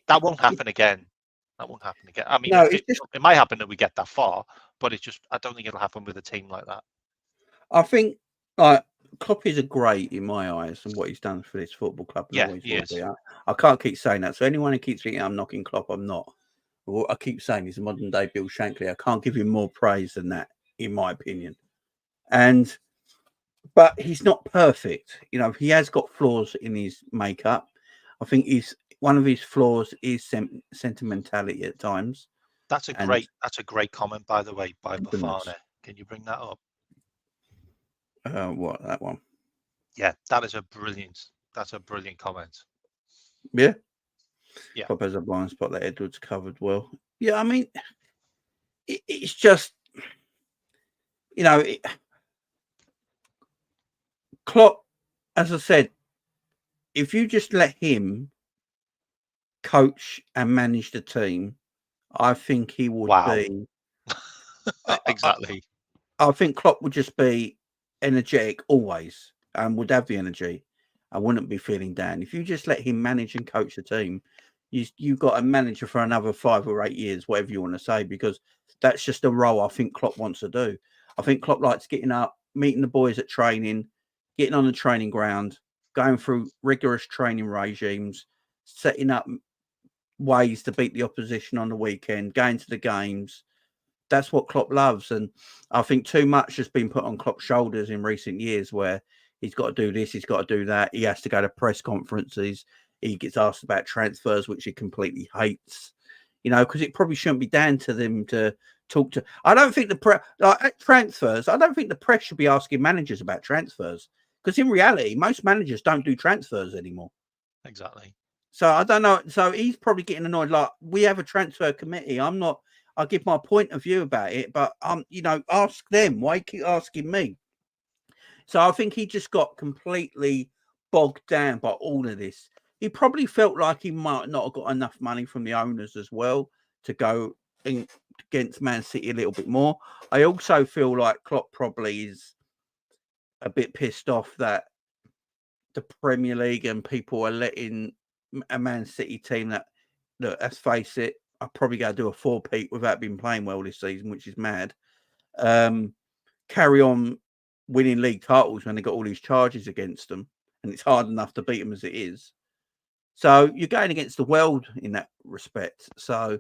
That won't happen again. That won't happen again. I mean, No, it's just, it might happen that we get that far, but it's just, I don't think it'll happen with a team like that. I think, like, Klopp is a great in my eyes and what he's done for this football club. And Yeah, always he will is. be. I can't keep saying that. So anyone who keeps thinking I'm knocking Klopp, I'm not. Well, I keep saying he's a modern day Bill Shankly. I can't give him more praise than that, in my opinion. But he's not perfect. You know, he has got flaws in his makeup. I think one of his flaws is sentimentality at times. That's a great comment, by the way, by Bafana. Can you bring that up? What, that one? Yeah, that's a brilliant comment. Yeah. Yeah. Klopp has a blind spot that Edwards covered well. Yeah, I mean, it's just, you know, Klopp, as I said, if you just let him coach and manage the team, I think he would be. Exactly. I think Klopp would just be energetic always and would have the energy. I wouldn't be feeling down. If you just let him manage and coach the team, you've got a manager for another 5 or 8 years, whatever you want to say, because that's just a role I think Klopp wants to do. I think Klopp likes getting up, meeting the boys at training, getting on the training ground, going through rigorous training regimes, setting up ways to beat the opposition on the weekend, going to the games. That's what Klopp loves. And I think too much has been put on Klopp's shoulders in recent years where he's got to do this, he's got to do that. He has to go to press conferences. He gets asked about transfers, which he completely hates, you know, because it probably shouldn't be down to them to talk to. I don't think transfers, I don't think the press should be asking managers about transfers because in reality, most managers don't do transfers anymore. Exactly. So I don't know. So he's probably getting annoyed. Like, we have a transfer committee. I give my point of view about it, but you know, ask them. Why keep asking me? So I think he just got completely bogged down by all of this. He probably felt like he might not have got enough money from the owners as well to go against Man City a little bit more. I also feel like Klopp probably is a bit pissed off that the Premier League and people are letting a Man City team that, look, let's face it, I'll probably go do a 4-peat without being playing well this season, which is mad. Carry on winning league titles when they got all these charges against them, and it's hard enough to beat them as it is. So you're going against the world in that respect. So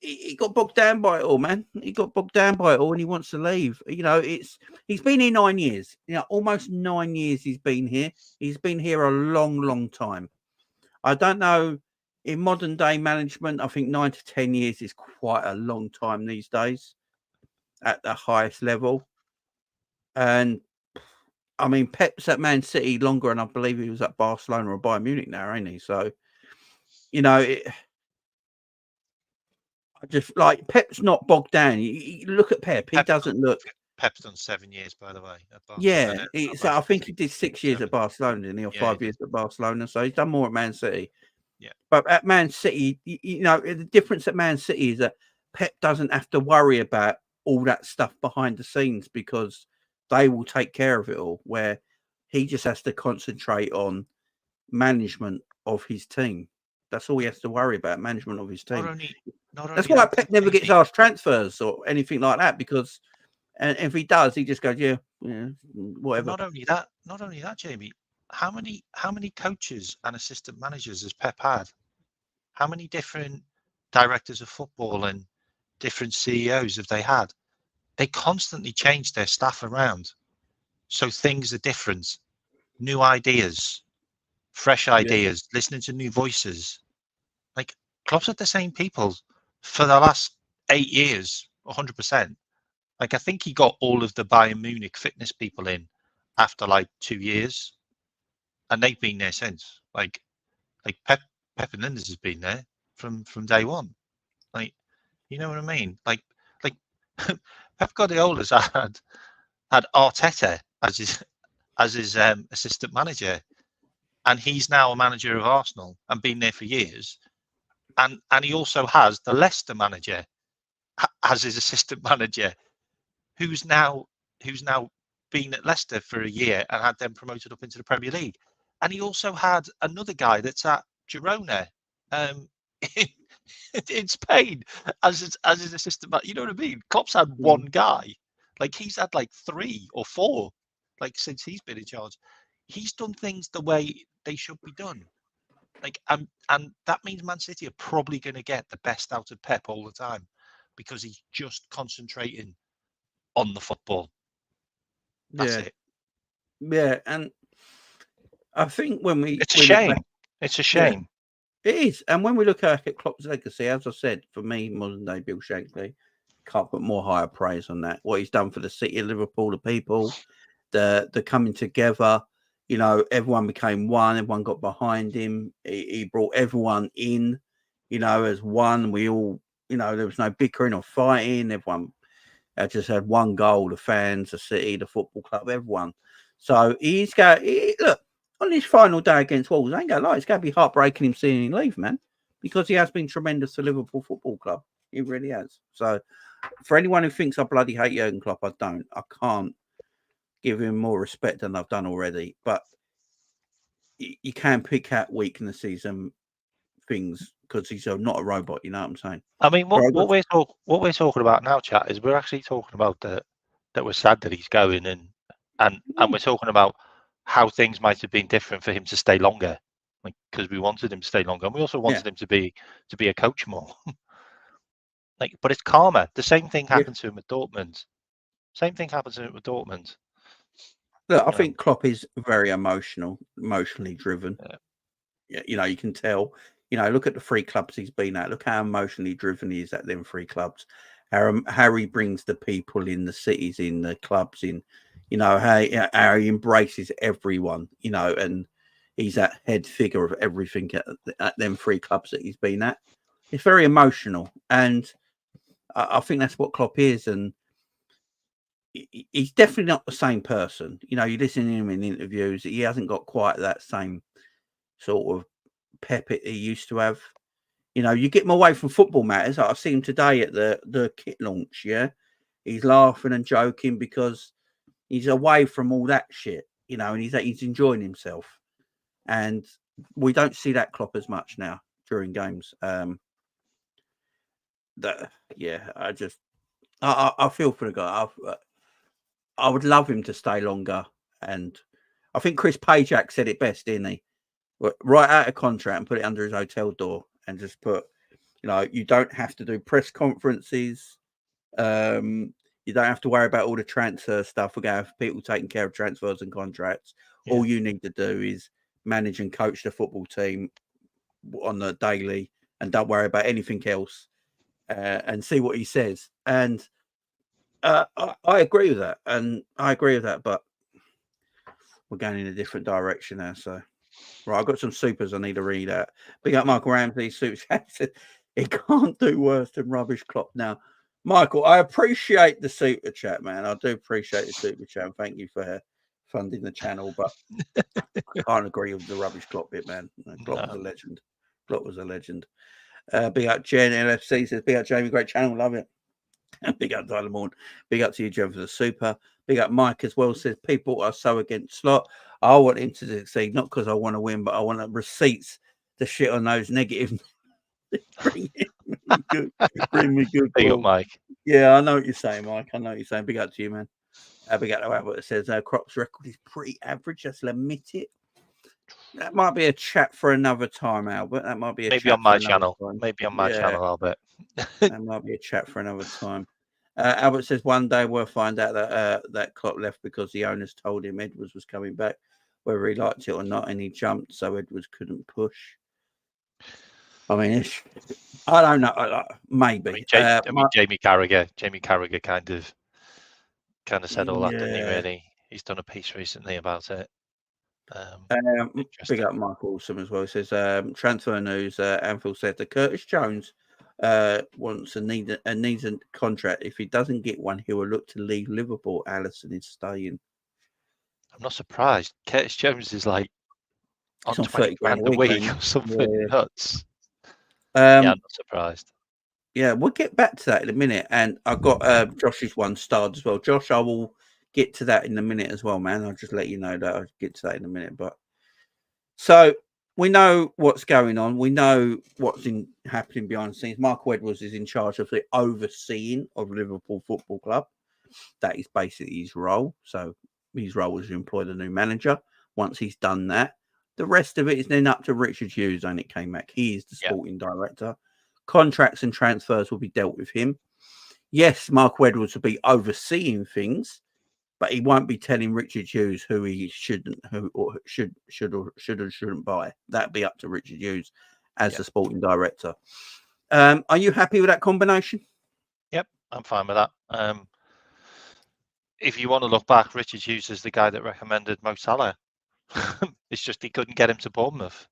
he got bogged down by it all, man. He got bogged down by it all, and he wants to leave. You know, he's been here 9 years. You know, almost 9 years he's been here. He's been here a long, long time. I don't know. In modern day management, I think 9 to 10 years is quite a long time these days at the highest level. And I mean, Pep's at Man City longer, and I believe he was at Barcelona or Bayern Munich now, ain't he? So, you know, I just like Pep's not bogged down. You look at Pep; he doesn't look. Pep's done 7 years, by the way. Yeah, so I think he did 6 years 7. at Barcelona, didn't he, or 5 years at Barcelona. So he's done more at Man City. Yeah, but at Man City, you know, the difference at Man City is that Pep doesn't have to worry about all that stuff behind the scenes because they will take care of it all. Where he just has to concentrate on management of his team. That's all he has to worry about, management of his team. That's why Pep never gets asked transfers or anything like that, because And if he does, he just goes, yeah, whatever. Not only that, Jamie. How many coaches and assistant managers has Pep had? How many different directors of football and different CEOs have they had? They constantly change their staff around, so things are different, new ideas, fresh ideas, listening to new voices. Like Klopp's had the same people for the last 8 years, 100%. Like I think he got all of the Bayern Munich fitness people in after like 2 years, and they've been there since. Like Pep and Linders has been there from day one. Like, you know what I mean? Like Pep Guardiola's had Arteta as his assistant manager, and he's now a manager of Arsenal and been there for years. And he also has the Leicester manager as his assistant manager, who's now been at Leicester for a year and had them promoted up into the Premier League. And he also had another guy that's at Girona in Spain as his assistant. You know what I mean? Klopp's had one guy. Like he's had like 3 or 4, like since he's been in charge. He's done things the way they should be done. Like and that means Man City are probably going to get the best out of Pep all the time because he's just concentrating on the football. That's it. Yeah, and I think it's a shame. It's a shame. Yeah, it is. And when we look at Klopp's legacy, as I said, for me, modern day Bill Shankly, can't put more higher praise on that. What he's done for the city of Liverpool, the people, the coming together. You know, everyone became one. Everyone got behind him. He brought everyone in, you know, as one. We all, you know, there was no bickering or fighting. Everyone just had one goal: the fans, the city, the football club, everyone. So he's got look on his final day against Wolves. I ain't gonna lie, it's gonna be heartbreaking him seeing him leave, man, because he has been tremendous to Liverpool Football Club. He really has. So for anyone who thinks I bloody hate Jurgen Klopp, I don't. I can't give him more respect than I've done already. But you can pick out weaknesses and things because he's not a robot. You know what I'm saying? I mean, what we're talking about now, chat, is we're actually talking about that we're sad that he's going, and we're talking about how things might have been different for him to stay longer, like because we wanted him to stay longer, and we also wanted him to be a coach more. Like, but it's karma. The same thing happened to him at Dortmund. Look, I think Klopp is very emotionally driven. Yeah, you know, you can tell. You know, look at the 3 clubs he's been at. Look how emotionally driven he is at them 3 clubs. How he brings the people in, the cities in, the clubs in. You know, how he embraces everyone. You know, and he's that head figure of everything at them 3 clubs that he's been at. It's very emotional, and I think that's what Klopp is. And he's definitely not the same person. You know, you listen to him in interviews, he hasn't got quite that same sort of pep he used to have. You know, you get him away from football matters. I've seen him today at the kit launch. Yeah, he's laughing and joking because he's away from all that shit. You know, and he's enjoying himself. And we don't see that Klopp as much now during games. I feel for the guy. I would love him to stay longer. And I think Chris Pajak said it best, didn't he? Write out a contract and put it under his hotel door and just put, you know, you don't have to do press conferences. You don't have to worry about all the transfer stuff. We're going to have people taking care of transfers and contracts. Yeah. All you need to do is manage and coach the football team on the daily and don't worry about anything else, and see what he says. And I agree with that. But we're going in a different direction now. So, right, I've got some supers I need to read out. Big up Michael Ramsey, super chat. He can't do worse than rubbish Klopp now. Michael, I appreciate the super chat, man. I do appreciate the super chat. Thank you for funding the channel, but I can't agree with the rubbish Klopp bit, man. Klopp was a legend. Klopp was a legend. Big up Jen LFC says, big up Jamie, great channel, love it. Big up Tyler Morn. Big up to you, Jen, for the super. Big up Mike as well, says people are so against Slot. I want him to succeed, not because I want to win, but I want receipts to shit on those negative. Bring me good. Big up, Mike. Yeah, I know what you're saying, Mike. I know what you're saying. Big up to you, man. Big up to Albert. It says Crop's record is pretty average. Let's admit it. That might be a chat for another time, Albert. That might be a Maybe chat on my for another channel. time. Maybe on my Yeah, channel, Albert. that might be a chat for another time. Albert says one day we'll find out that that Klopp left because the owners told him Edwards was coming back, whether he liked it or not, and he jumped so Edwards couldn't push. I mean, I don't know. Maybe. Jamie Carragher kind of said all that, didn't he? Yeah. Really, he's done a piece recently about it. Big up Mark Wilson as well. He says transfer news. Anfield said that Curtis Jones wants needs a contract. If he doesn't get one, he will look to leave Liverpool. Allison is staying. I'm not surprised. Curtis Jones is like on 20 grand a week or something nuts. Yeah, I'm not surprised. Yeah, we'll get back to that in a minute. And I've got Josh's one starred as well. Josh, I will get to that in a minute as well, man. I'll just let you know that I'll get to that in a minute. But so we know what's going on. We know what's happening behind the scenes. Mark Edwards is in charge of the overseeing of Liverpool Football Club. That is basically his role. So his role is to employ the new manager. Once he's done that, the rest of it is then up to Richard Hughes. And it came back. He is the sporting director. Contracts and transfers will be dealt with him. Yes, Mark Edwards will be overseeing things, but he won't be telling Richard Hughes who he should or shouldn't buy. That'd be up to Richard Hughes as the sporting director. Are you happy with that combination? Yep, I'm fine with that. If you want to look back, Richard Hughes is the guy that recommended Mo Salah. It's just he couldn't get him to Bournemouth.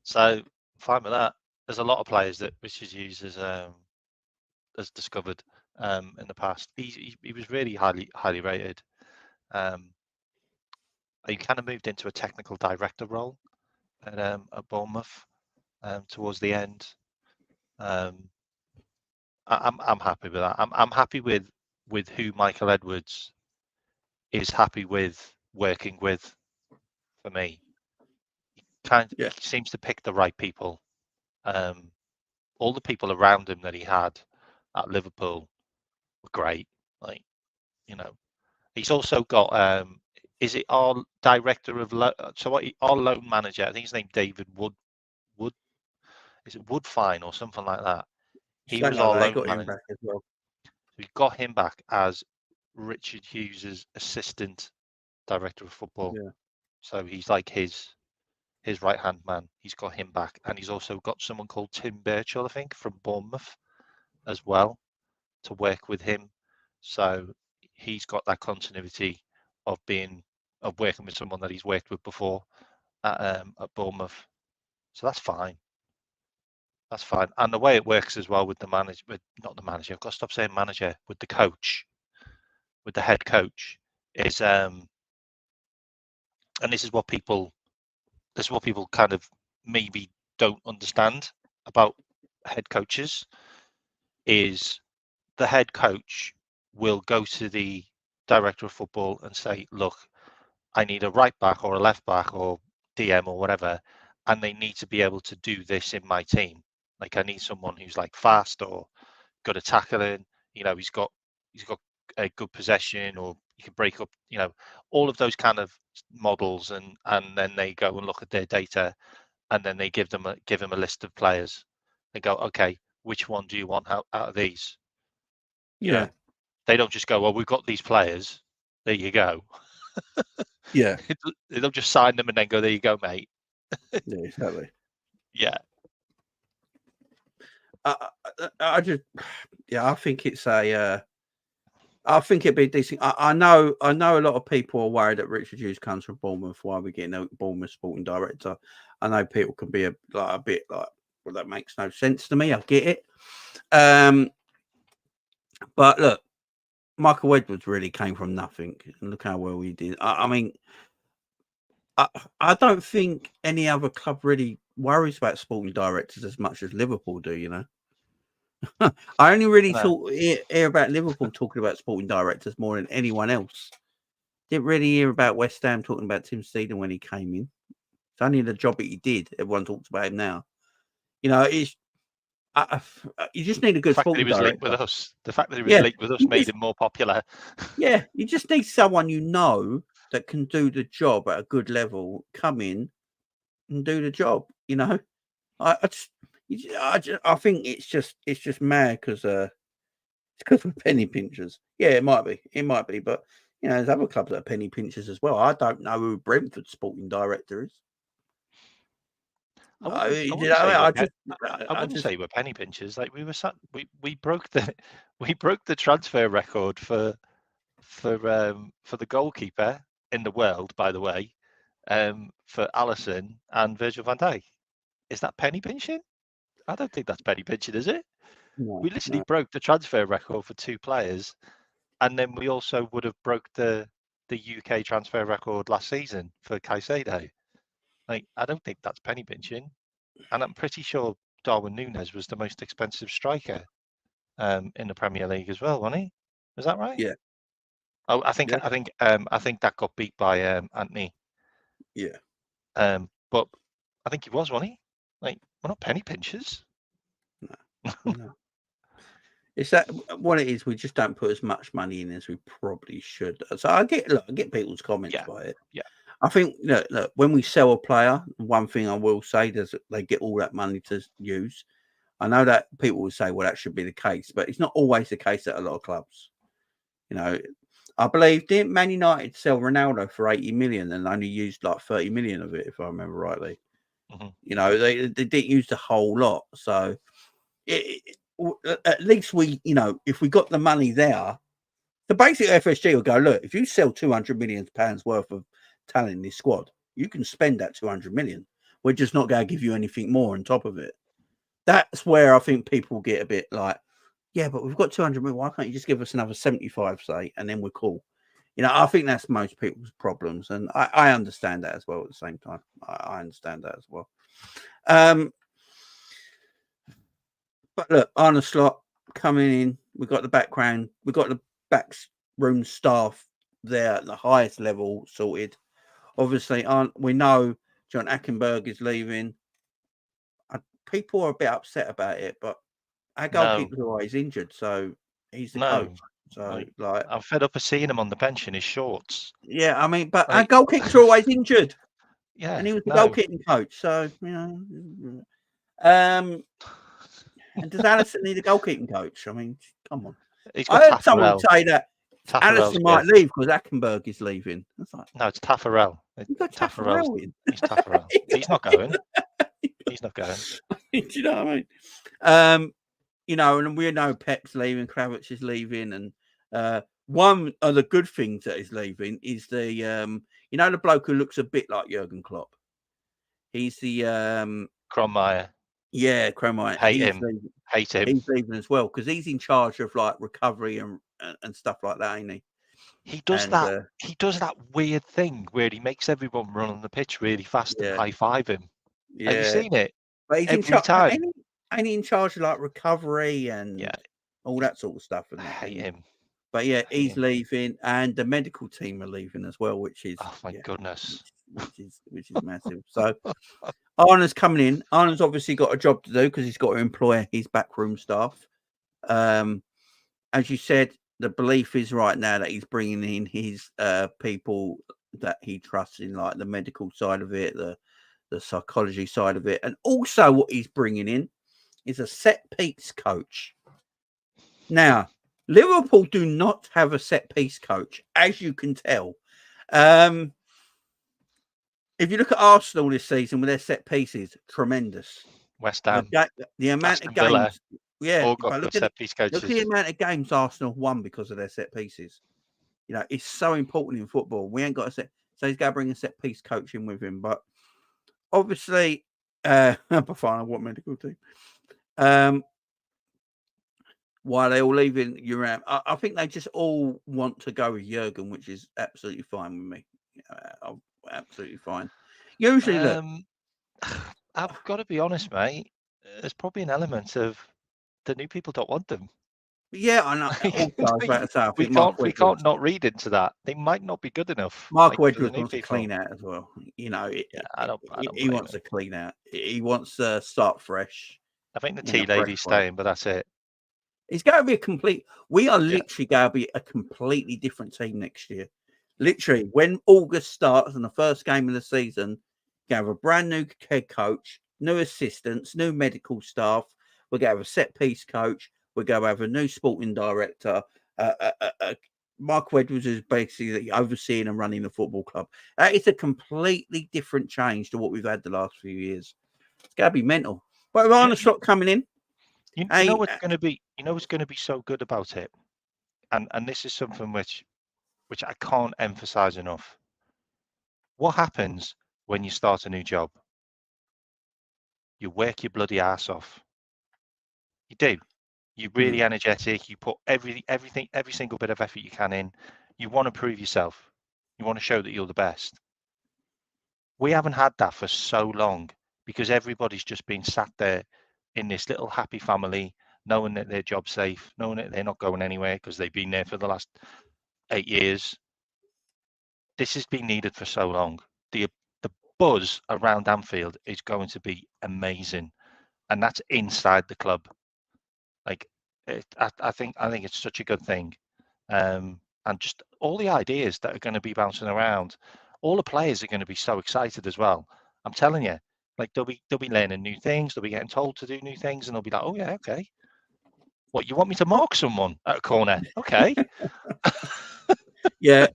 So fine with that. There's a lot of players that Richard Hughes has discovered in the past. He was really highly rated. He kind of moved into a technical director role at Bournemouth towards the end. I'm happy with that. I'm happy with who Michael Edwards is happy with working with. For me, he seems to pick the right people. All the people around him that he had at Liverpool were great. Like, he's also got is it our director of our loan manager? I think his name David Wood. Is it Woodfine or something like that? He was our loan manager. As well. We got him back as Richard Hughes's assistant director of football. Yeah. So he's like his right hand man. He's got him back, and he's also got someone called Tim Birchall, I think, from Bournemouth as well, to work with him. So he's got that continuity of working with someone that he's worked with before at Bournemouth. So that's fine. That's fine. And the way it works as well with the manager, not the manager, I've got to stop saying manager, with the coach, with the head coach, is and this is what people kind of maybe don't understand about head coaches, is the head coach will go to the director of football and say, look, I need a right back or a left back or DM or whatever, and they need to be able to do this in my team. Like, I need someone who's like fast or good at tackling. He's got a good possession, or you can break up. All of those kind of models, and then they go and look at their data, and then they give him a list of players. They go, okay, which one do you want out of these? Yeah. They don't just go, well, we've got these players. There you go. Yeah. They don't just sign them and then go, there you go, mate. Yeah, exactly. Yeah. I think it's I think it'd be decent. I know a lot of people are worried that Richard Hughes comes from Bournemouth. Why are we getting a Bournemouth sporting director? I know people can be a bit like, well, that makes no sense to me. I get it. But look, Michael Edwards really came from nothing, and look how well he did. I mean, I don't think any other club really worries about sporting directors as much as Liverpool do. I only really hear about Liverpool talking about sporting directors more than anyone else. Didn't really hear about West Ham talking about Tim Steedon when he came in. It's only the job that he did. Everyone talks about him now. You just need a The good fact that he sporting was linked with director. us, the fact that he was Yeah, linked with us you made just, him more popular. yeah, you just need someone you know that can do the job at a good level, come in and do the job. You know, I think it's just mad because it's because we're penny pinchers. Yeah, it might be, but you know, there's other clubs that are penny pinchers as well. I don't know who Brentford's sporting director is. I I, wouldn't, I you wouldn't know, say we're I I wouldn't just say we're penny pinchers. Like we broke the we broke the transfer record for the goalkeeper in the world, by the way, for Alisson and Virgil van Dijk. Is that penny pinching? I don't think that's penny pinching, is it? We literally no. broke the transfer record for 2 players, and then we also would have broke the UK transfer record last season for Caicedo. Like, I don't think that's penny pinching, and I'm pretty sure Darwin Núñez was the most expensive striker in the Premier League as well, wasn't he? Was that right? Yeah. Oh, I think Yeah. I think that got beat by Anthony. Yeah. But I think he was, wasn't he? Like, we're not penny pinchers. No. It's that what it is. We just don't put as much money in as we probably should. So I get people's comments by it. Yeah. I think look, when we sell a player, one thing I will say is that they get all that money to use. I know that people will say, well, that should be the case, but it's not always the case at a lot of clubs. You know, I believe didn't Man United sell Ronaldo for 80 million and only used like 30 million of it, if I remember rightly. Mm-hmm. You know, they didn't use the whole lot. So at least we, you know, if we got the money there, the basic FSG will go, look, if you sell 200 million pounds worth of talent in this squad, you can spend that 200 million. We're just not going to give you anything more on top of it. That's where I think people get a bit like, yeah, but we've got 200 million. Why can't you just give us another 75, say, and then we're cool? You know, I think that's most people's problems. And I understand that as well at the same time. I understand that as well. But look, Arne Slot coming in. We've got the background. We've got the backroom staff there at the highest level sorted. Obviously, we know John Ackenberg is leaving. People are a bit upset about it, but our goalkeeper's always injured, so he's the coach. So, like, I'm fed up of seeing him on the bench in his shorts. Yeah, I mean, but our goalkeeper's always injured. Yeah, and he was the goalkeeping coach, so you know. And does Alisson need a goalkeeping coach? I mean, come on. I heard someone say that Alisson might leave because Ackenberg is leaving. Like, no, it's Taffarel. You got Taffarel in. He's Taffarel. He's not going. He's not going. Do you know what I mean? You know, and we know Pep's leaving, Kravitz is leaving, and one of the good things that is leaving is the you know, the bloke who looks a bit like Jurgen Klopp. He's the Kronmaier. Yeah, Kronmaier. Hate him. He's leaving as well because he's in charge of like recovery and stuff like that, ain't he? He does that. He does that weird thing where he makes everyone run on the pitch really fast and high five him. Yeah. Have you seen it? But he's every time. Ain't he in charge of like recovery and all that sort of stuff? I hate him. But yeah, he's leaving, and the medical team are leaving as well, which is goodness, which is massive. So Arne's coming in. Arne's obviously got a job to do because he's got to employ his backroom staff. As you said, the belief is right now that he's bringing in his people that he trusts in, like the medical side of it, the psychology side of it, and also what he's bringing in is a set piece coach. Now, Liverpool do not have a set piece coach, as you can tell. If you look at Arsenal this season with their set pieces, tremendous. West Ham, the amount of games, Villa, look at the amount of games Arsenal won because of their set pieces. You know, it's so important in football. We ain't got a set, so he's got to bring a set piece coach in with him. But obviously, Bafana, what medical team? Why they all leaving Uram? I think they just all want to go with Jurgen, which is absolutely fine with me. Absolutely fine. Usually, look, I've got to be honest, mate. There's probably an element of the new people don't want them. Yeah, I know. We can't not read into that. They might not be good enough. Mark Wedgwood wants to clean out as well. You know, I don't he wants to clean out. He wants to start fresh. I think the You tea know, fresh lady's one. staying, but that's it. It's going to be a complete. We are Yeah. literally going to be a completely different team next year. Literally, when August starts and the first game of the season, you have a brand new head coach, new assistants, new medical staff. We're going to have a set piece coach. We're going to have a new sporting director. Michael Edwards is basically overseeing and running the football club. It's a completely different change to what we've had the last few years. It's going to be mental. But with Arne Slot coming in, You know what's going to be. You know what's going to be so good about it, and this is something which I can't emphasize enough. What happens when you start a new job? You work your bloody ass off. You do. You're really energetic. You put everything, every single bit of effort you can in. You want to prove yourself. You want to show that you're the best. We haven't had that for so long because everybody's just been sat there in this little happy family, knowing that their job's safe, knowing that they're not going anywhere because they've been there for the last 8 years. This has been needed for so long. The buzz around Anfield is going to be amazing, and that's inside the club. Like, I think it's such a good thing, and just all the ideas that are going to be bouncing around. All the players are going to be so excited as well. I'm telling you, like they'll be learning new things. They'll be getting told to do new things, and they'll be like, "Oh yeah, okay. What, you want me to mark someone at a corner? Okay." Yeah,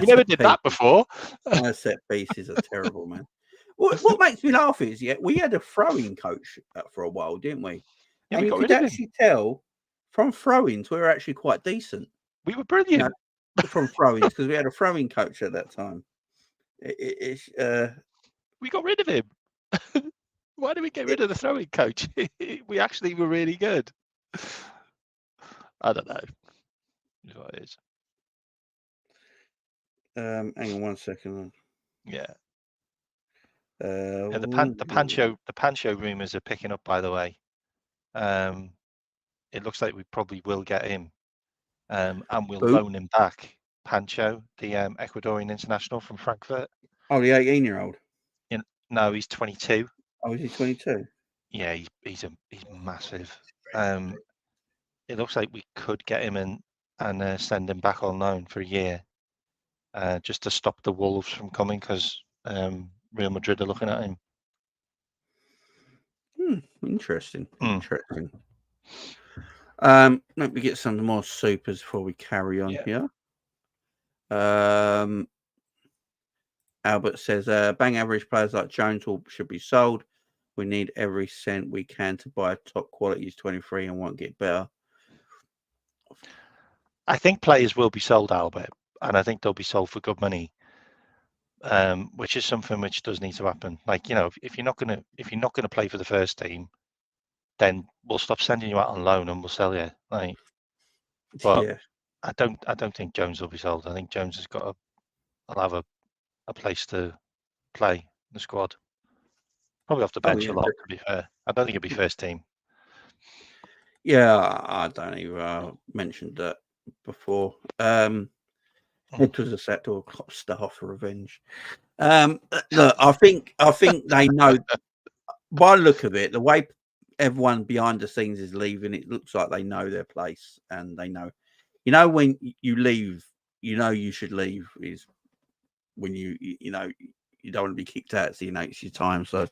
We never did that before. Our set pieces are terrible, man. What makes me laugh is, we had a throwing coach for a while, didn't we? Yeah, and we you got could rid of him. actually tell from throw-ins we were actually quite decent. We were brilliant. From throw-ins because we had a throwing coach at that time. We got rid of him. Why did we get rid of the throwing coach? We actually were really good. I don't know. That's what it is. Hang on 1 second. Yeah. The Pancho rumours are picking up, by the way. It looks like we probably will get him, and we'll loan him back. Pancho, the Ecuadorian international from Frankfurt. Oh, the 18-year-old. No, he's 22. Oh, is he 22? Yeah, he's massive. It looks like we could get him and send him back on loan for a year, just to stop the Wolves from coming because Real Madrid are looking at him. Interesting. Let me get some more supers before we carry on here. Albert says, bang average players like Jones should be sold. We need every cent we can to buy top quality. He's 23 and won't get better. I think players will be sold, Albert, and I think they'll be sold for good money, which is something which does need to happen. Like, if you're not gonna play for the first team, then we'll stop sending you out on loan and we'll sell you. Right? But yeah. I don't think Jones will be sold. I think Jones has got I'll have a place to play in the squad. Probably off the bench a lot, to be fair. I don't think it'll be first team. Yeah, I don't even mentioned that before. It was a set to a staff for revenge. Look, I think they know by the look of it, the way everyone behind the scenes is leaving, it looks like they know their place and they know. When you leave, you should leave is when you don't want to be kicked out, so it's your time. So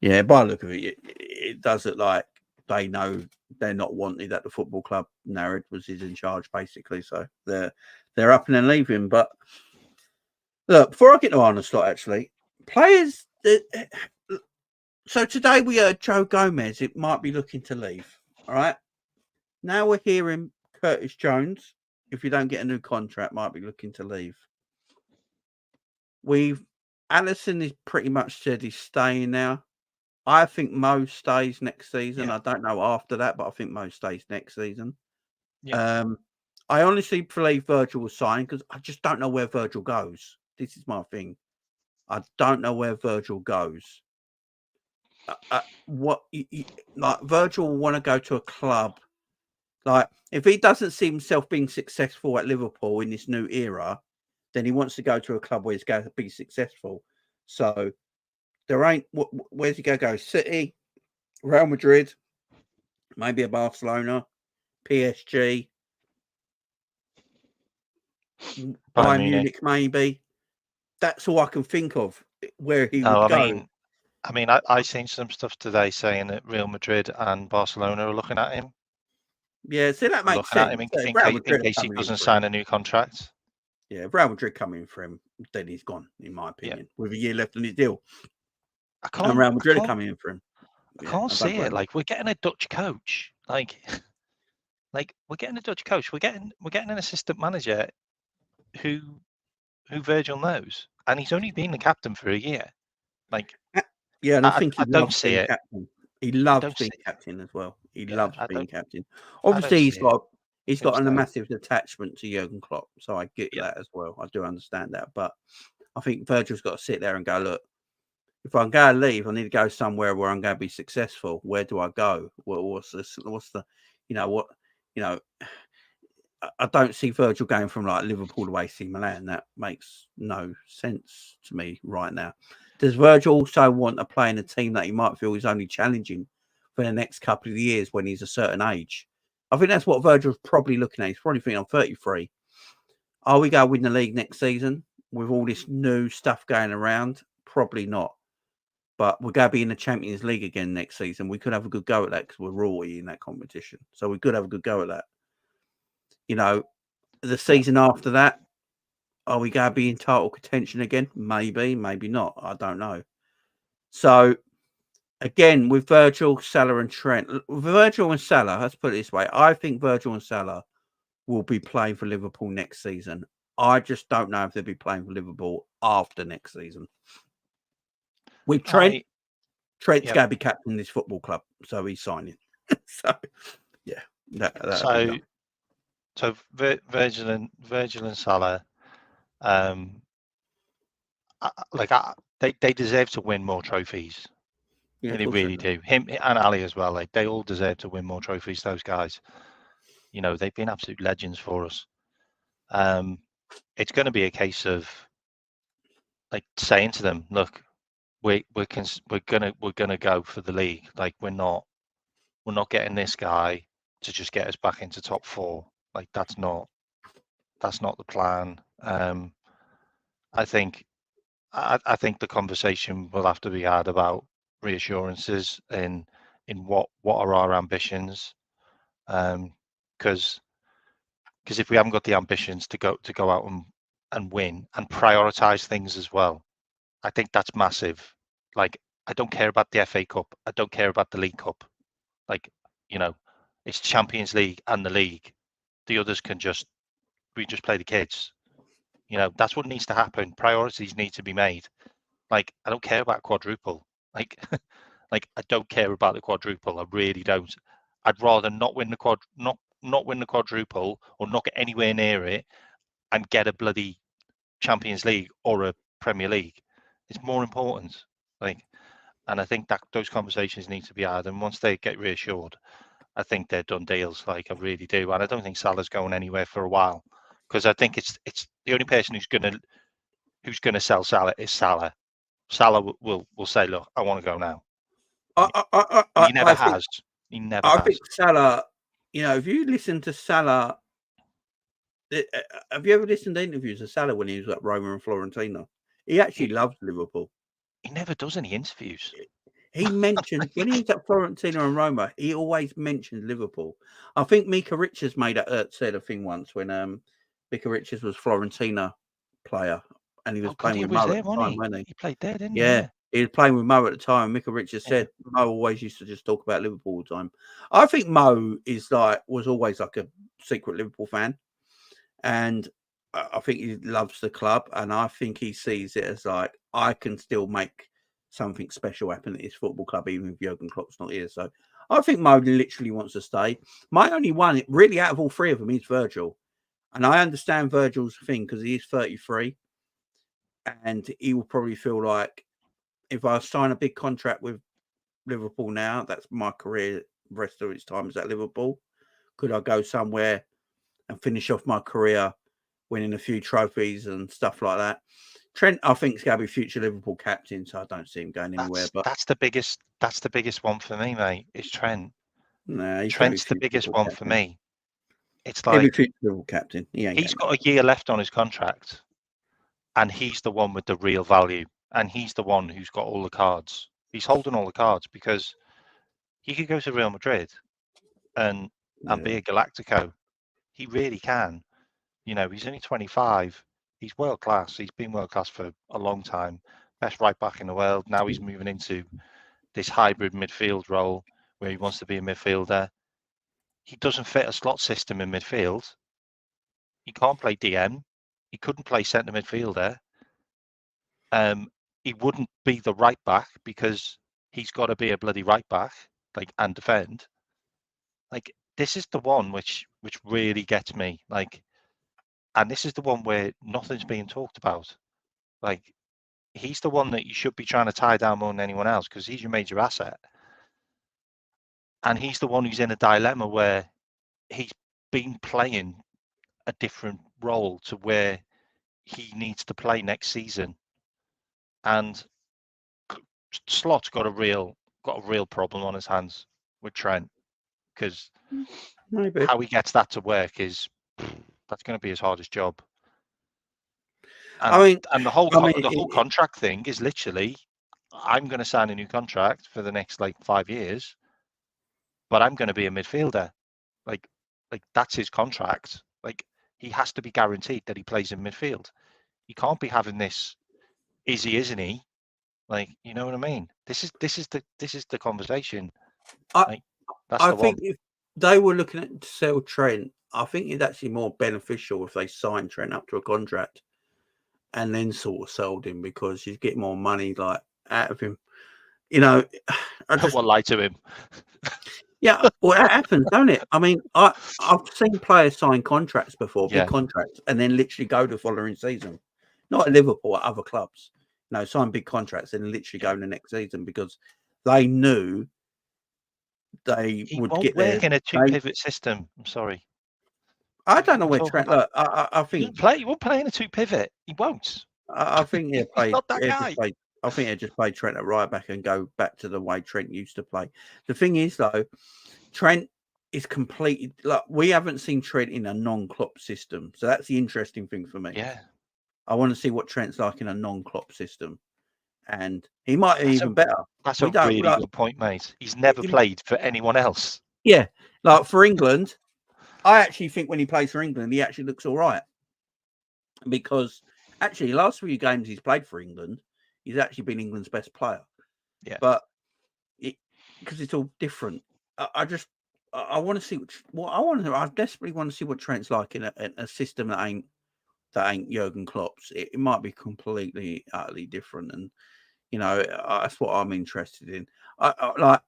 yeah, by the look of it, it does look like they know they're not wanted at the football club. Narrad was in charge basically, so they're up and then leaving. But look, before I get to Arne Slot, actually, players. So today we heard Joe Gomez. It might be looking to leave. All right. Now we're hearing Curtis Jones, if you don't get a new contract, might be looking to leave. Allison is pretty much said he's staying now. I think Mo stays next season. Yeah. I don't know after that, but I think Mo stays next season. Yeah. I honestly believe Virgil will sign because I just don't know where Virgil goes. This is my thing. I don't know where Virgil goes. Like Virgil will want to go to a club. Like if he doesn't see himself being successful at Liverpool in this new era, then he wants to go to a club where he's going to be successful. So there ain't. Where's he going to go? City, Real Madrid, maybe a Barcelona, PSG, Bayern Munich, maybe. That's all I can think of where he would go. I seen some stuff today saying that Real Madrid and Barcelona are looking at him. Yeah, see, that makes Looking at sense. him If in Real case Madrid are he coming in doesn't for him. sign a new contract. Yeah, if Real Madrid coming in for him, then he's gone, in my opinion, with a year left on his deal. And Real Madrid are coming in for him. I can't see it. Like, we're getting a Dutch coach. Like we're getting a Dutch coach. We're getting an assistant manager who Virgil knows, and he's only been the captain for a year. Like, yeah, and I think he don't loves see being it. captain. He loves being captain as well. He loves being captain. Obviously, he's got a massive attachment to Jurgen Klopp, so I get that as well. I do understand that, but I think Virgil's got to sit there and go, look, if I'm going to leave, I need to go somewhere where I'm going to be successful. Where do I go? What's the, I don't see Virgil going from like Liverpool to AC Milan. That makes no sense to me right now. Does Virgil also want to play in a team that he might feel is only challenging for the next couple of years when he's a certain age? I think that's what Virgil's probably looking at. He's probably thinking, I'm 33. Are we going to win the league next season with all this new stuff going around? Probably not. But we're going to be in the Champions League again next season. We could have a good go at that because we're royalty in that competition. So we could have a good go at that. You know, the season after that, are we going to be in title contention again? Maybe, maybe not. I don't know. So, again, with Virgil, Salah and Trent. Virgil and Salah, let's put it this way. I think Virgil and Salah will be playing for Liverpool next season. I just don't know if they'll be playing for Liverpool after next season. With Trent, Trent's going to be captain of this football club, so he's signing. So, yeah. So Virgil and Salah, they deserve to win more trophies. Yeah, they really do. Him and Ali as well. Like, they all deserve to win more trophies. Those guys, you know, they've been absolute legends for us. It's going to be a case of like saying to them, look, we're gonna go for the league. Like, we're not getting this guy to just get us back into top 4. Like, that's not the plan. I think the conversation will have to be had about reassurances in what are our ambitions, because if we haven't got the ambitions to go out and win and prioritize things as well, I think that's massive. Like, I don't care about the FA Cup. I don't care about the League Cup. Like, you know, it's Champions League and the league. The others we just play the kids. You know, that's what needs to happen. Priorities need to be made. Like, I don't care about quadruple. Like, I don't care about the quadruple. I really don't. I'd rather not win the not win the quadruple or not get anywhere near it and get a bloody Champions League or a Premier League. It's more important. Like, and I think that those conversations need to be had. And once they get reassured, I think they're done deals. Like, I really do. And I don't think Salah's going anywhere for a while, because I think it's the only person who's gonna sell Salah is Salah. Salah will say, look, I want to go now. He never has. I think Salah, you know, if you listen to Salah, have you ever listened to interviews of Salah when he was at Roma and Fiorentina? He actually loves Liverpool. He never does any interviews. He mentioned when he was at Fiorentina and Roma, he always mentioned Liverpool. I think Mika Richards said a thing once when Mika Richards was Fiorentina player and he was playing with Mo at the time, wasn't he? He played there, didn't he? Yeah. He was playing with Mo at the time. Mika Richards said Mo always used to just talk about Liverpool all the time. I think Mo was always like a secret Liverpool fan. And I think he loves the club. And I think he sees it as like, I can still make something special happen at his football club, even if Jurgen Klopp's not here. So I think Mo literally wants to stay. My only one, really, out of all three of them, is Virgil. And I understand Virgil's thing because he is 33. And he will probably feel like, if I sign a big contract with Liverpool now, that's my career, the rest of its time is at Liverpool. Could I go somewhere and finish off my career winning a few trophies and stuff like that? Trent, I think, is going to be future Liverpool captain, so I don't see him going anywhere. But that's the biggest one for me, mate. Is Trent. Nah, he's Trent's the biggest one for me. It's He'll be like future Liverpool captain. he's got a year left on his contract, and he's the one with the real value, and he's the one who's got all the cards. He's holding all the cards because he could go to Real Madrid and be a Galactico. He really can. You know, he's only 25. He's world class. He's been world class for a long time. Best right back in the world. Now he's moving into this hybrid midfield role where he wants to be a midfielder. He doesn't fit a slot system in midfield. He can't play DM. He couldn't play centre midfielder. He wouldn't be the right back because he's got to be a bloody right back, like, and defend. Like, this is the one which really gets me. Like, and this is the one where nothing's being talked about. Like, he's the one that you should be trying to tie down more than anyone else because he's your major asset. And he's the one who's in a dilemma where he's been playing a different role to where he needs to play next season. And Slot's got a real problem on his hands with Trent because how he gets that to work is that's going to be his hardest job. And, the whole contract thing is literally, I'm going to sign a new contract for the next 5 years, but I'm going to be a midfielder. Like that's his contract. Like, he has to be guaranteed that he plays in midfield. He can't be having this. Is he? Isn't he? Like, you know what I mean? This is the conversation. I think if they were looking to sell Trent, I think it's actually more beneficial if they signed Trent up to a contract and then sort of sold him because you get more money out of him. You know, I just want to lie to him. Yeah, well, that happens, don't it? I mean, I've seen players sign contracts before, big contracts, and then literally go the following season. Not at Liverpool, at other clubs. No, sign big contracts and literally go in the next season because they knew they would get there. He won't work in a two-pivot system. I'm sorry. I don't know where Trent. Look, I think he won't play in a two-pivot. He won't. I think he'll play. Not that guy. I think he'll just play Trent at right back and go back to the way Trent used to play. The thing is, though, Trent is completely we haven't seen Trent in a non-Klopp system, so that's the interesting thing for me. Yeah, I want to see what Trent's like in a non-Klopp system, and he might be even better. That's a really good point, mate. He's never played for anyone else. Yeah, for England, I actually think when he plays for England, he actually looks all right because actually, last few games he's played for England, he's actually been England's best player. Yeah, but because it's all different. I want to see what I want to. I desperately want to see what Trent's like in a system that ain't Jurgen Klopp's. It might be completely, utterly different, and that's what I'm interested in. I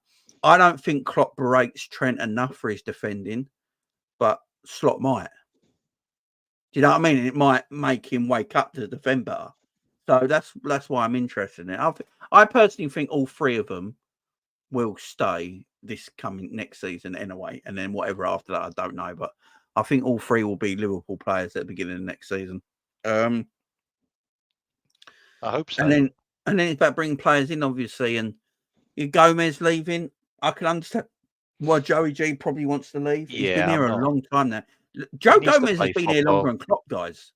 don't think Klopp berates Trent enough for his defending, but Slot might. Do you know what I mean? And it might make him wake up to defend better. So that's why I'm interested in it. I personally think all three of them will stay this coming next season anyway, and then whatever after that, I don't know. But I think all three will be Liverpool players at the beginning of next season. I hope so. And then it's about bringing players in, obviously. And Gomez leaving, I can understand why Joey G probably wants to leave. He's been here a long time now. Joe Gomez has been here longer than Klopp, guys.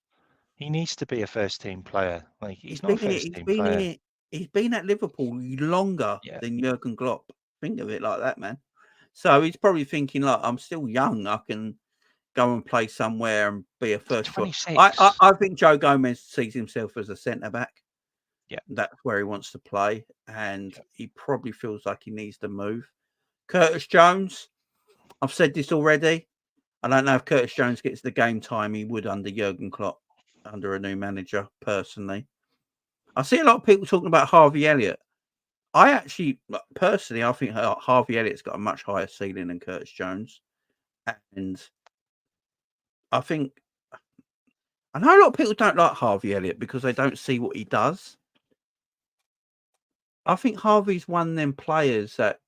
He needs to be a first-team player. Like he's not a first-team player. He's been at Liverpool longer than Jurgen Klopp. Think of it like that, man. So he's probably thinking, I'm still young. I can go and play somewhere and be a first. I think Joe Gomez sees himself as a centre back. Yeah, that's where he wants to play, and he probably feels like he needs to move. Curtis Jones, I've said this already. I don't know if Curtis Jones gets the game time he would under Jurgen Klopp, under a new manager. Personally, I see a lot of people talking about Harvey Elliott. I actually, personally, I think Harvey Elliott's got a much higher ceiling than Curtis Jones. And I know a lot of people don't like Harvey Elliott because they don't see what he does. I think Harvey's one of them players that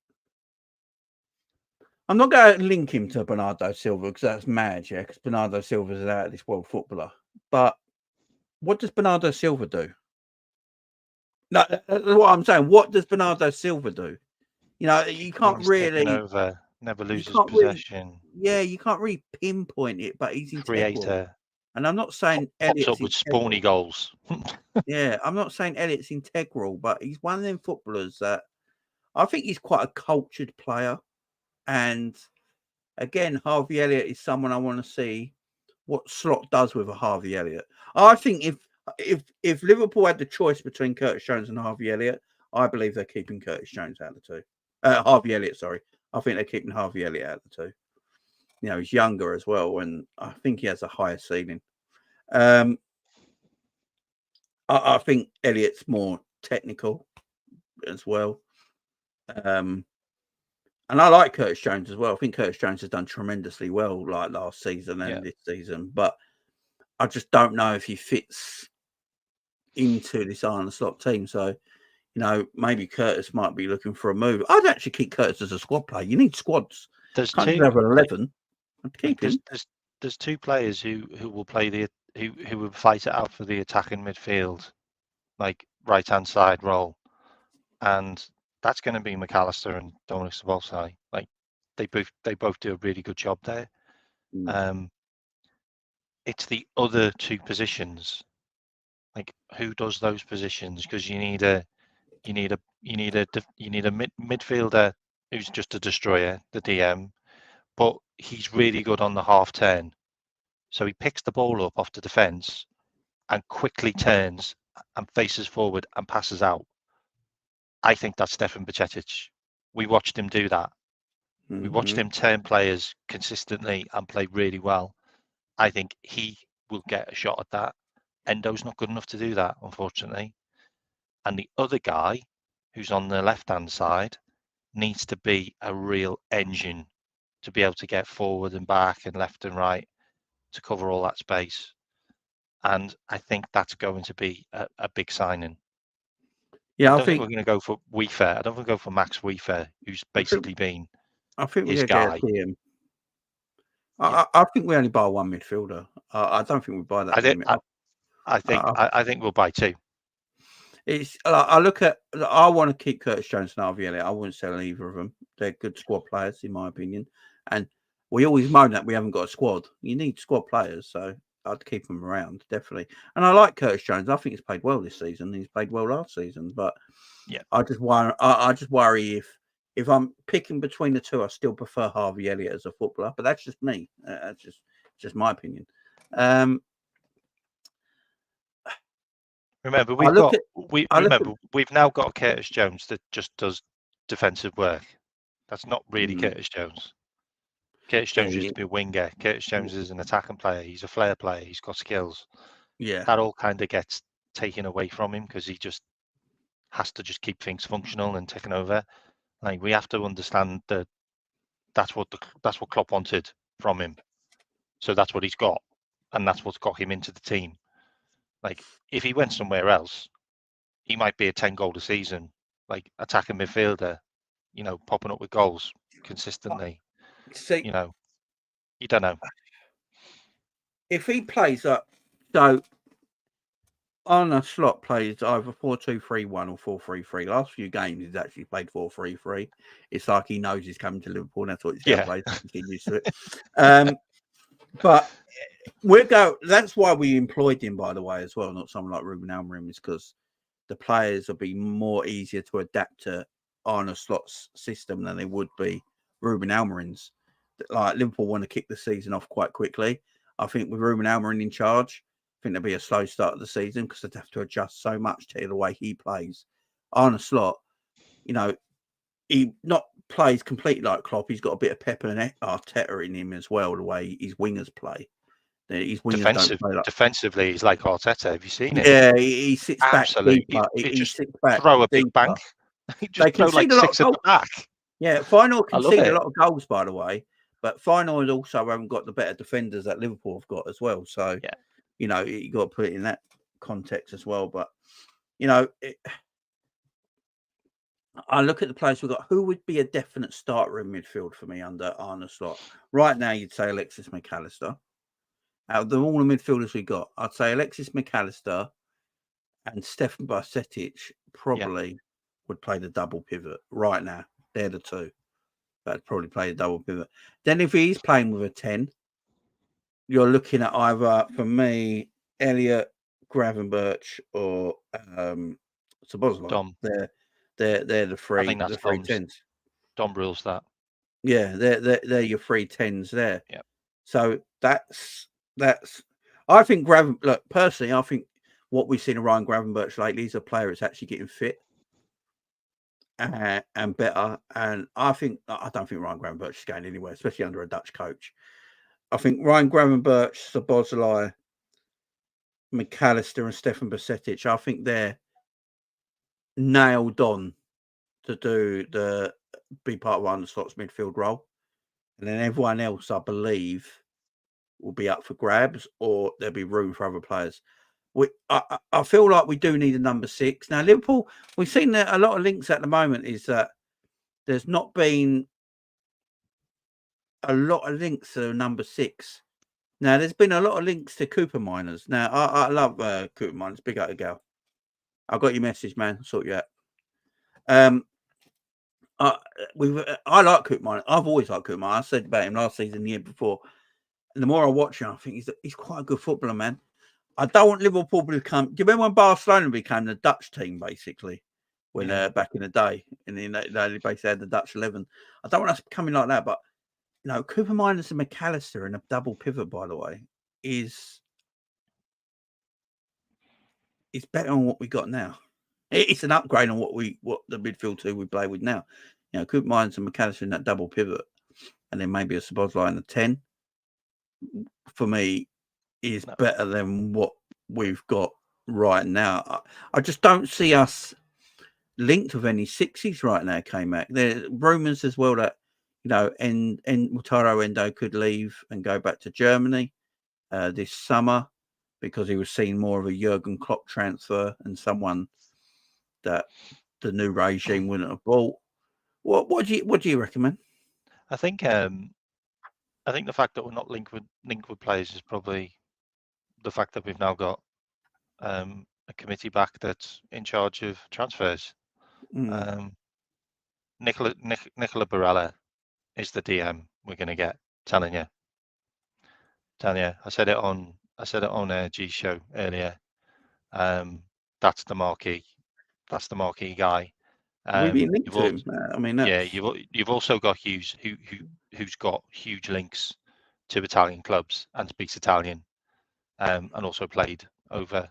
I'm not going to link him to Bernardo Silva because that's mad, because Bernardo Silva's out of this world footballer. But what does Bernardo Silva do? No, that's what I'm saying. What does Bernardo Silva do? You can't really. Never you loses can't really, possession. you can't really pinpoint it, but he's integral. Creator. And I'm not saying Pops up Elliot's with integral. spawny goals. Yeah, I'm not saying Elliot's integral, but he's one of them footballers that I think he's quite a cultured player. And again, Harvey Elliott is someone I want to see what Slot does with a Harvey Elliott. I think if Liverpool had the choice between Curtis Jones and Harvey Elliott, I believe they're keeping Curtis Jones out of the two. Harvey Elliott, sorry. I think they're keeping Harvey Elliott out of the two. You know, he's younger as well, and I think he has a higher ceiling. I think Elliott's more technical as well. And I like Curtis Jones as well. I think Curtis Jones has done tremendously well, like last season and this season. But I just don't know if he fits into this Arne Slot team. So, you know, maybe Curtis might be looking for a move. I'd actually keep Curtis as a squad player. You need squads. There's Can't two. you have 11? I'd keep him. There's two players who will play who will fight it out for the attacking midfield, like right hand side role, and that's going to be McAllister and Dominic Szoboszlai. Like they both do a really good job there. It's the other two positions. Like who does those positions? Because you need a midfielder who's just a destroyer, the DM, but he's really good on the half turn. So he picks the ball up off the defence and quickly turns and faces forward and passes out. I think that's Stefan Bajcetic. We watched him do that. We watched him turn players consistently and play really well. I think he will get a shot at that. Endo's not good enough to do that, unfortunately. And the other guy, who's on the left-hand side, needs to be a real engine to be able to get forward and back and left and right to cover all that space. And I think that's going to be a big signing. Yeah, I don't think we're going to go for Wiefer. I don't think we'll go for Max Wiefer, who's basically been his guy. I think we only buy one midfielder. I don't think we buy that many. I think we'll buy two. It's I want to keep Curtis Jones and Harvey Elliott. I wouldn't sell either of them. They're good squad players, in my opinion. And we always moan that we haven't got a squad. You need squad players, so I'd keep them around, definitely. And I like Curtis Jones. I think he's played well this season. He's played well last season, but I just worry if I'm picking between the two, I still prefer Harvey Elliott as a footballer. But that's just me. That's just my opinion. Remember, we've now got a Curtis Jones that just does defensive work. That's not really Curtis Jones. Curtis Jones used to be a winger. Curtis Jones is an attacking player. He's a flair player. He's got skills. Yeah, that all kind of gets taken away from him because he just has to just keep things functional and ticking over. Like we have to understand that that's what Klopp wanted from him. So that's what he's got, and that's what's got him into the team. Like if he went somewhere else, he might be a 10-goal a season, like attacking midfielder, you know, popping up with goals consistently. You know, you don't know. If he plays up, so Arne Slot plays either 4-2-3-1 or 4-3-3. Last few games, he's actually played 4-3-3. It's like he knows he's coming to Liverpool, and that's what he's going to play. He's getting used to it. But that's why we employed him, by the way, as well. Not someone like Ruben Amorim, is because the players will be more easier to adapt to Arne Slot's system than they would be Ruben Amorim's. Like Liverpool want to kick the season off quite quickly. I think with Ruben Amorim in charge, I think there'll be a slow start of the season because they'd have to adjust so much to the way he plays. Arne Slot, you know, he not plays completely like Klopp. He's got a bit of Pepper and Arteta in him as well, the way his wingers play. His wingers don't play like... Defensively, he's like Arteta. Have you seen it? Yeah, he sits absolutely back deeper. He sits back throw a big bank. They can like 6 at the back. Yeah, Final concede a lot of goals, by the way. But Final also haven't got the better defenders that Liverpool have got as well. So, you know, you got to put it in that context as well. But, you know, I look at the players we've got. Who would be a definite starter in midfield for me under Arne Slot? Right now, you'd say Alexis McAllister. Out of all the midfielders we got, I'd say Alexis McAllister and Stefan Bajcetic probably would play the double pivot right now. They're the two. but probably play a double pivot. Then if he's playing with a 10, you're looking at either, for me, Elliot, Gravenberch, or Szoboszlai. Dom. They're the I three think that's three Dom's. 10s. Dom rules that. Yeah, they're your 3 10s there. Yeah. So that's. I think look, personally, I think what we've seen of Ryan Gravenberch lately is a player that's actually getting fit and better. And I don't think Ryan Gravenberch is going anywhere, especially under a Dutch coach. I think Ryan Gravenberch, Szoboszlai, McAllister, and Stefan Bajcetic, I think they're nailed on to be part of Arne Slot's midfield role. And then everyone else, I believe, will be up for grabs, or there'll be room for other players. I feel like we do need a number 6. Now, Liverpool, we've seen that a lot of links at the moment is that there's not been a lot of links to number 6. Now, there's been a lot of links to Cooper Miners. Now, I love Cooper Miners. Big up to Gal. I got your message, man. Sort you out. I like Cooper Miners. I've always liked Cooper Miners. I said about him last season, the year before. And the more I watch him, I think he's quite a good footballer, man. I don't want Liverpool to become. Do you remember when Barcelona became the Dutch team, basically, when back in the day, and then they basically had the Dutch 11? I don't want us becoming like that, but Cooper Miners and McAllister in a double pivot, by the way, is better than what we got now. It's an upgrade on what the midfield 2 we play with now. Cooper Miners and McAllister in that double pivot, and then maybe a Szoboszlai in the 10. For me, is better than what we've got right now. I just don't see us linked with any 6s right now, K-Mac. There are rumours as well that, and Mutaro Endo could leave and go back to Germany this summer because he was seeing more of a Jurgen Klopp transfer and someone that the new regime wouldn't have bought. What do you recommend? I think the fact that we're not linked with players is probably the fact that we've now got a committee back that's in charge of transfers. Nicola Barella is the DM we're going to get. Telling you. I said it on G show earlier. That's the marquee guy. We've been linked to him. I mean, you've also got Hughes, who's got huge links to Italian clubs and speaks Italian, and also played over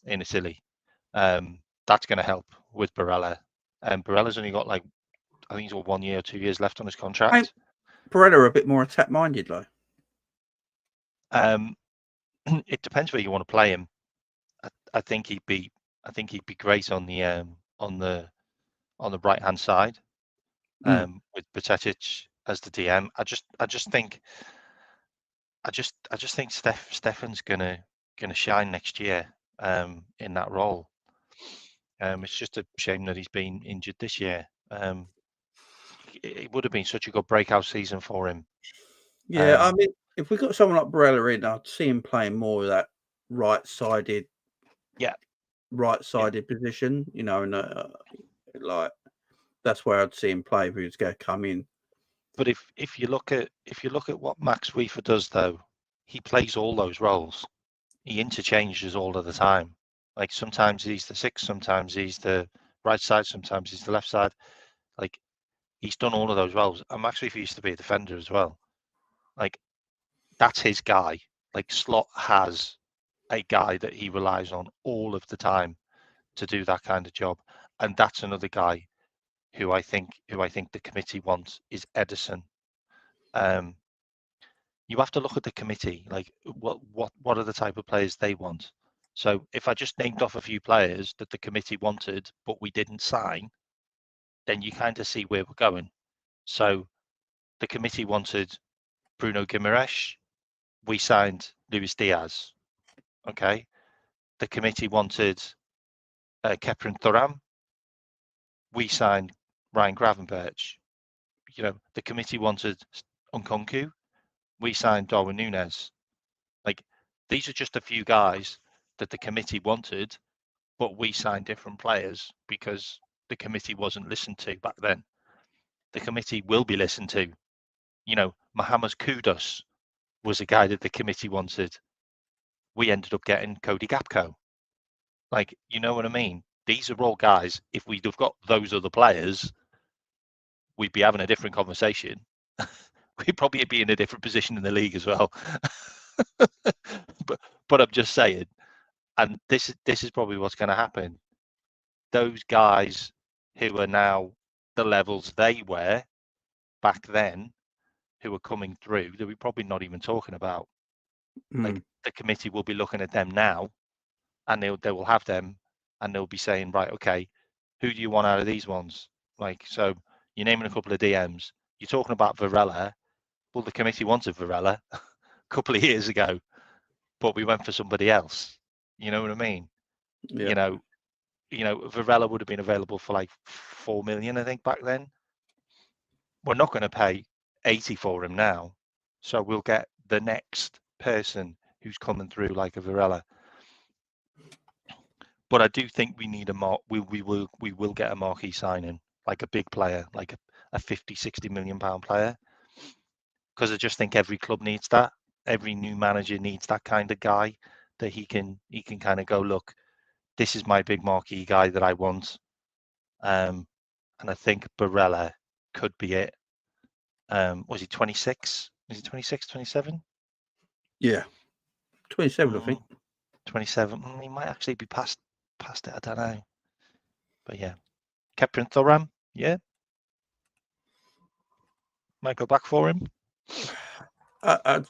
in Italy. That's going to help with Barella. Barella's only got I think he's got 1 year or 2 years left on his contract. Barella a bit more attack minded, though. It depends where you want to play him. I think he'd be great on the right hand side, with Bajcetic as the DM. I just think Stefan's gonna shine next year in that role. It's just a shame that he's been injured this year. It would have been such a good breakout season for him. Yeah, I mean, if we got someone like Barella in, I'd see him playing more of that right-sided position. And that's where I'd see him play if he was going to come in. But if you look at what Max Weaver does, though, he plays all those roles. He interchanges all of the time. Sometimes he's the 6, sometimes he's the right side, sometimes he's the left side. He's done all of those roles. And Max Weaver used to be a defender as well. That's his guy. Slot has a guy that he relies on all of the time to do that kind of job. And that's another guy who I think the committee wants is Ederson. You have to look at the committee, what are the type of players they want. So if I just named off a few players that the committee wanted but we didn't sign, then you kind of see where we're going. So the committee wanted Bruno Guimaraes, we signed Luis Diaz. Okay. The committee wanted Keprin Thuram, we signed Ryan Gravenberch. The committee wanted Nkunku, we signed Darwin Núñez. These are just a few guys that the committee wanted, but we signed different players because the committee wasn't listened to back then. the committee will be listened to. You know, Mohamed Kudus was a guy that the committee wanted. We ended up getting Cody Gakpo. Like, you know what I mean? These are all guys. If we'd have got those other players, we'd be having a different conversation. We'd probably be in a different position in the league as well. but I'm just saying, and this is probably what's going to happen. Those guys who are now the levels they were back then, who are coming through, that we're probably not even talking about. Like, the committee will be looking at them now, and they will have them, and they'll be saying, right, okay, who do you want out of these ones? Like, so you're naming a couple of DMs. You're talking about Varela. Well, the committee wanted Varela a couple of years ago, but we went for somebody else. You know what I mean? Yeah. You know, Varela would have been available for like 4 million, I think, back then. We're not going to pay 80 for him now, so we'll get the next person who's coming through like a Varela. But I do think we need we will get a marquee signing, like a big player, like a 50, 60 million pound player. Because I just think every club needs that. Every new manager needs that kind of guy that he can kind of go, look, this is my big marquee guy that I want. And I think Barella could be it. Was he 26? Is he 26, 27? Yeah. 27, I think. 27. He might actually be past it. I don't know. But yeah. Keprin Thuram, yeah. Might go back for him. I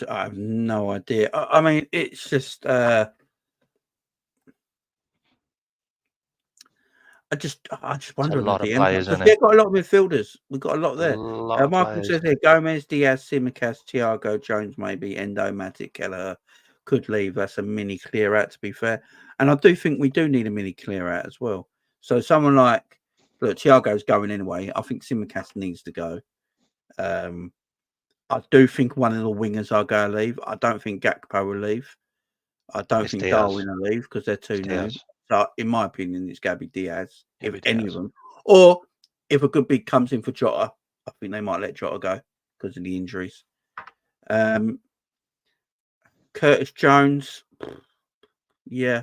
have no idea. I mean, it's just I just wonder. A lot of DM, players, isn't they've it? got a lot of midfielders. We've got a lot there. Michael says here: Gomez, Diaz, Simicast, Thiago, Jones, maybe Endo, Matic, Kelleher could leave. That's a mini clear out, to be fair. And I do think we do need a mini clear out as well. So someone like, look, Thiago's going anyway. I think Simicast needs to go. I do think one of the wingers are going to leave. I don't think Gakpo will leave. I don't think Darwin will leave because they're too new. So, in my opinion, it's going to be Diaz, if any of them. Or if a good bid comes in for Jota, I think they might let Jota go because of the injuries. Curtis Jones, yeah.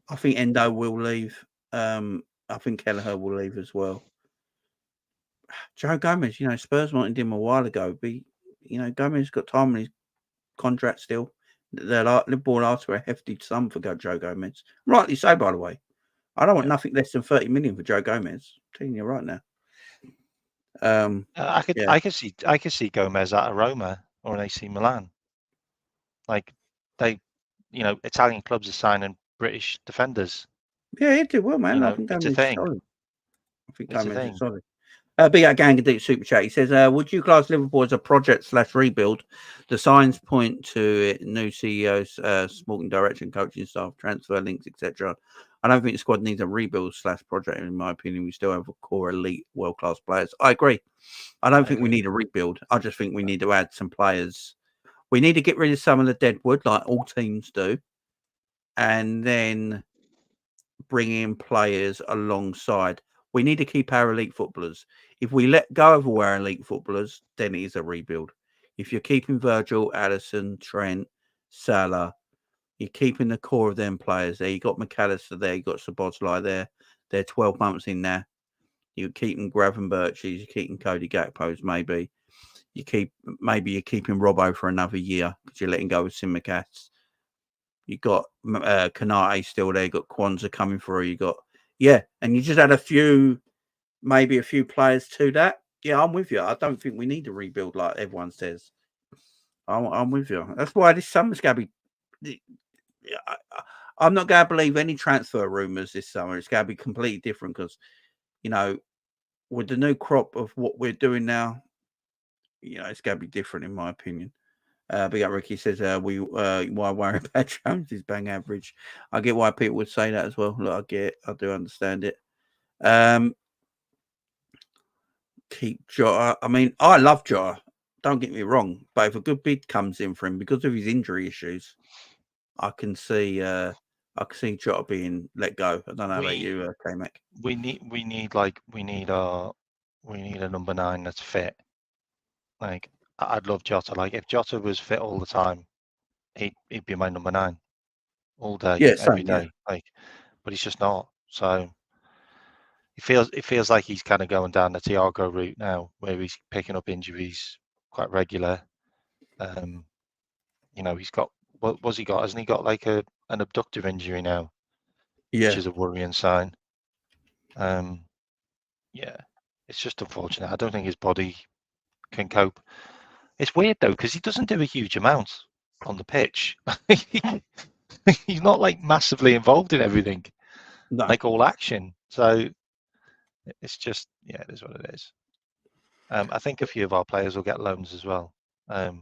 I think Endo will leave. I think Kelleher will leave as well. Joe Gomez, Spurs wanted him a while ago, but, Gomez got time on his contract still. Liverpool asked for a hefty sum for Joe Gomez. Rightly so, by the way. I don't want nothing less than 30 million for Joe Gomez. I'm telling you right now. I could see Gomez at a Roma or an AC Milan. Like, they, Italian clubs are signing British defenders. Yeah, he did well, man. I think Gomez is solid. I think Gomez is solid. Big Out Gang Deep Super Chat. He says, would you class Liverpool as a project/rebuild? The signs point to it, new CEOs, sporting direction, coaching staff, transfer links, etc. I don't think the squad needs a rebuild/project, in my opinion. We still have a core elite, world-class players. I agree. I don't think we need a rebuild. I just think we need to add some players. We need to get rid of some of the deadwood, like all teams do, and then bring in players alongside. We need to keep our elite footballers. If we let go of all our elite footballers, then it is a rebuild. If you're keeping Virgil, Addison, Trent, Salah, you're keeping the core of them players there. You got McAllister there, you got Szoboszlai there. They're 12 months in there. You're keeping Gravenberches, you're keeping Cody Gakpo's maybe. You're keeping Robbo for another year because you're letting go of Simicast. You got Kanate still there. You got Kwanzaa coming through. You got and you just add maybe a few players to that. Yeah, I'm with you. I don't think we need to rebuild like everyone says. I'm with you. That's why this summer's going to be. I'm not going to believe any transfer rumors this summer. It's going to be completely different because, with the new crop of what we're doing now, it's going to be different in my opinion. Big Up Ricky says, why worry about Jones is bang average. I get why people would say that as well. Look, I do understand it. Keep Jota. I mean, I love Jota. Don't get me wrong. But if a good bid comes in for him because of his injury issues, I can see I can see Jota being let go. I don't know about you, K-Mac. We need a number 9 that's fit. Like, I'd love Jota. Like, if Jota was fit all the time, he'd be my number 9 all day, Yeah, every same. day. Yeah. Like, but he's just not. So it feels like he's kind of going down the Thiago route now, where he's picking up injuries quite regular. He's got what's he got? Hasn't he got like an abductor injury now, which Yeah. is a worrying sign? Yeah, it's just unfortunate. I don't think his body can cope. It's weird though, because he doesn't do a huge amount on the pitch. He's not like massively involved in everything, No. like all action. So it's just, yeah, it is what it is. I think a few of our players will get loans as well. A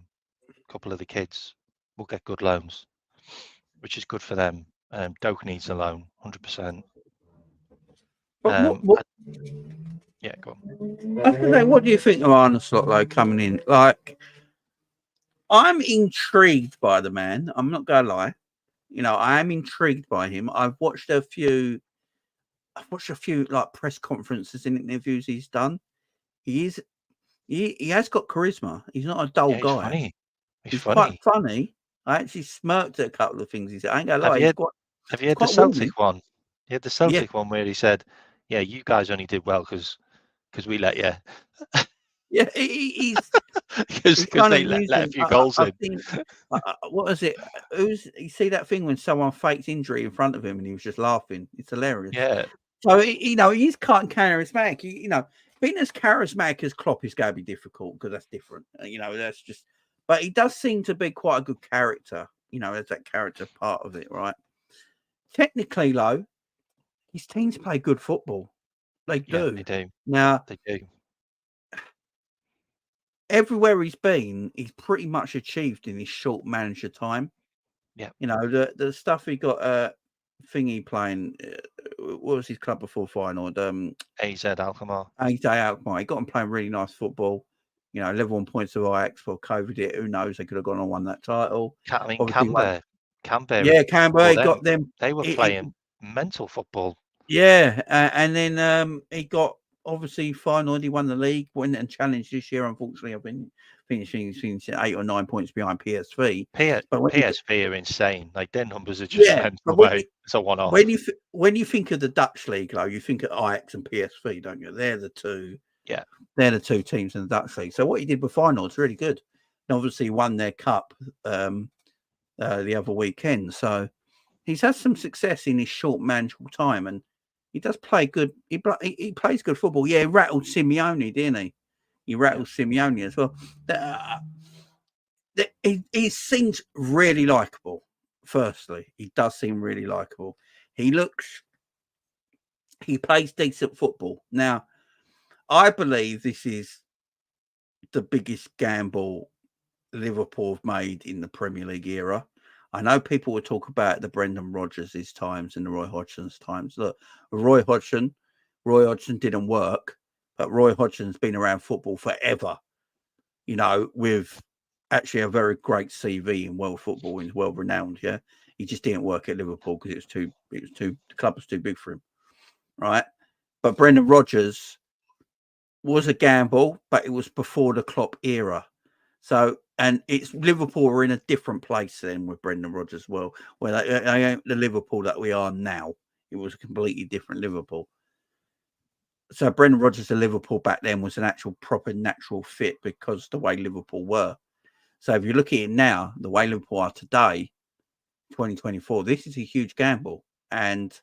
couple of the kids will get good loans, which is good for them. Doak needs a loan, 100%. But what Yeah, go on. I don't know, what do you think of Arne Slot though coming in? Like, I'm intrigued by the man. I'm not gonna lie. I am intrigued by him. I've watched a few like press conferences and interviews he's done. He has got charisma. He's not a dull Yeah, he's guy. funny. He's quite funny. I actually smirked at a couple of things he said. I ain't gonna lie. Have you had the quite warming. Celtic one? He had the Celtic one where he said, "Yeah, you guys only did well because we let you." Yeah, he's because kind they of let a using. few goals in. What was it? You see that thing when someone fakes injury in front of him and he was just laughing? It's hilarious. Yeah. So he's quite charismatic. Being as charismatic as Klopp is going to be difficult because that's different. That's just. But he does seem to be quite a good character. There's that character part of it, right? Technically, though, his teams play good football. They do. Yeah, they do. Now, they do. Everywhere he's been, he's pretty much achieved in his short manager time. Yeah. The stuff he got thingy playing. What was his club before final? AZ Alkmaar. AZ Alkmaar. He got him playing really nice football. Level 1 points of Ajax for COVID. It. Who knows? They could have gone and won that title. Canberra. Yeah, Canberra. He got them. They were playing mental football. Yeah, and then he got obviously final. He won the league, went and challenged this year. Unfortunately, I've been finishing 8 or 9 points behind PSV. PSV are insane. Like, their numbers are just mental. It's a one-off. When you think of the Dutch league, though, you think of Ajax and PSV, don't you? They're the two. Yeah, they're the two teams in the Dutch league. So what he did with final is really good. And obviously won their cup the other weekend. So he's had some success in his short managerial time, and he does play good. He plays good football. Yeah, he rattled Simeone, didn't he? He rattled Simeone as well. He seems really likable. Firstly, he does seem really likable. He plays decent football. Now, I believe this is the biggest gamble Liverpool have made in the Premier League era. I know people will talk about the Brendan Rodgers' times and the Roy Hodgson's times. Look, Roy Hodgson didn't work, but Roy Hodgson's been around football forever, with actually a very great CV in world football and is well renowned. Yeah. He just didn't work at Liverpool because the club was too big for him. Right. But Brendan Rodgers was a gamble, but it was before the Klopp era. So, and it's Liverpool are in a different place then with Brendan Rodgers as well, where they ain't the Liverpool that we are now. It was a completely different Liverpool. So Brendan Rodgers to Liverpool back then was an actual proper natural fit because the way Liverpool were. So if you look at it now, the way Liverpool are today, 2024, this is a huge gamble. And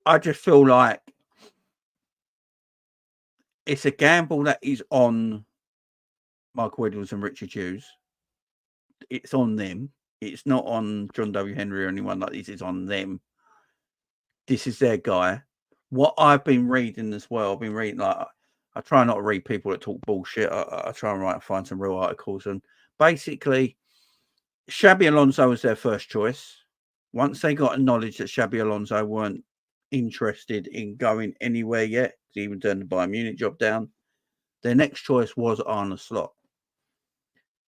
I just feel like it's a gamble that is on Michael Edwards and Richard Hughes. It's on them. It's not on John W. Henry or anyone like this. It's on them. This is their guy. What I've been reading as well, I've been reading, like, I try not to read people that talk bullshit. I try and find some real articles. And basically, Xabi Alonso was their first choice. Once they got knowledge that Xabi Alonso weren't interested in going anywhere yet, he even turned the Bayern Munich job down, their next choice was Arne Slot.